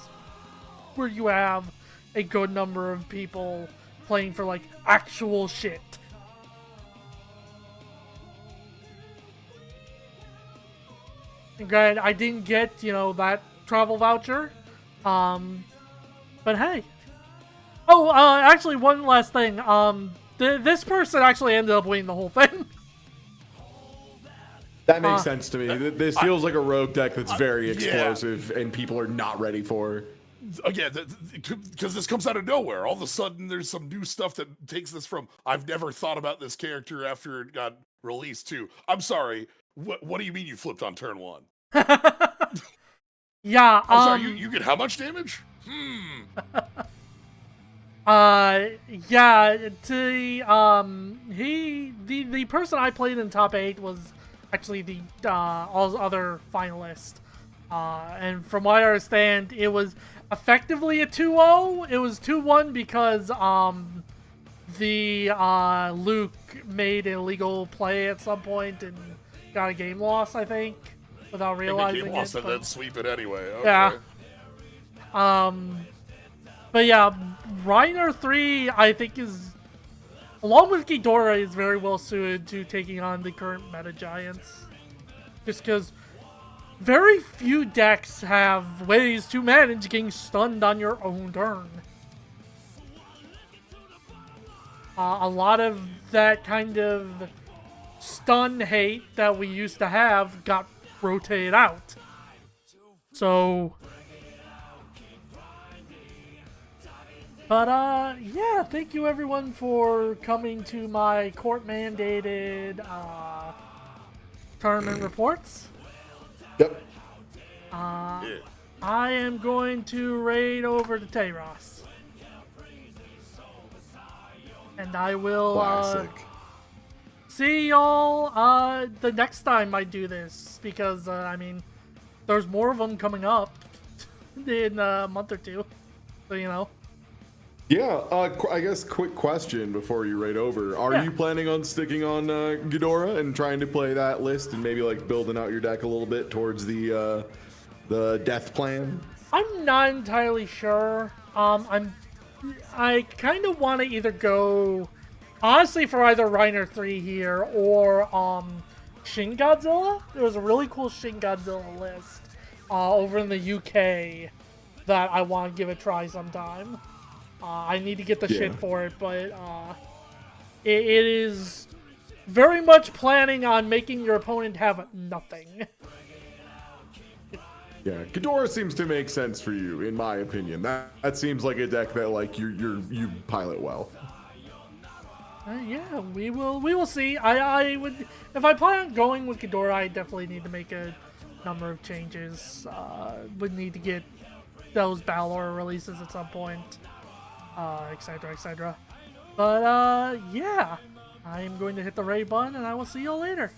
where you have a good number of people playing for actual shit. And granted, I didn't get that travel voucher, but hey. Oh, actually, one last thing. This person actually ended up winning the whole thing. That makes sense to me. This feels like a rogue deck that's very yeah. explosive and people are not ready for. Again, because this comes out of nowhere. All of a sudden, there's some new stuff that takes this from I've never thought about this character after it got released to I'm sorry. What do you mean you flipped on turn 1? Yeah. I'm sorry. You get how much damage? Yeah. The person I played in top 8 was actually the all other finalist. And from what I understand, it was effectively a 2-0. It was 2-1 because Luke made an illegal play at some point and got a game loss, I think, without realizing game loss it. and then sweep it anyway. Okay. Yeah. But yeah, Reiner 3, I think is, along with Ghidorah, is very well suited to taking on the current meta giants. Just because very few decks have ways to manage getting stunned on your own turn. A lot of that kind of stun hate that we used to have got rotated out. So, but yeah, thank you everyone for coming to my court-mandated tournament reports. Yep. I am going to raid over to Tayros. And I will Classic. see y'all the next time I do this. Because, I mean, there's more of them coming up in a month or two. So, you know. Yeah, I guess quick question before you raid over. Are you planning on sticking on Ghidorah and trying to play that list and maybe like building out your deck a little bit towards the death plan? I'm not entirely sure. I kind of want to either go, honestly, for either Reiner 3 here or Shin Godzilla. There was a really cool Shin Godzilla list over in the UK that I want to give a try sometime. I need to get the shit for it, but it is very much planning on making your opponent have nothing. Yeah, Ghidorah seems to make sense for you, in my opinion. That seems like a deck that like you pilot well. Yeah, we will see. I would, if I plan on going with Ghidorah, I definitely need to make a number of changes. Would need to get those Balor releases at some point. Etc, etc. But yeah, I am going to hit the raid button and I will see you all later.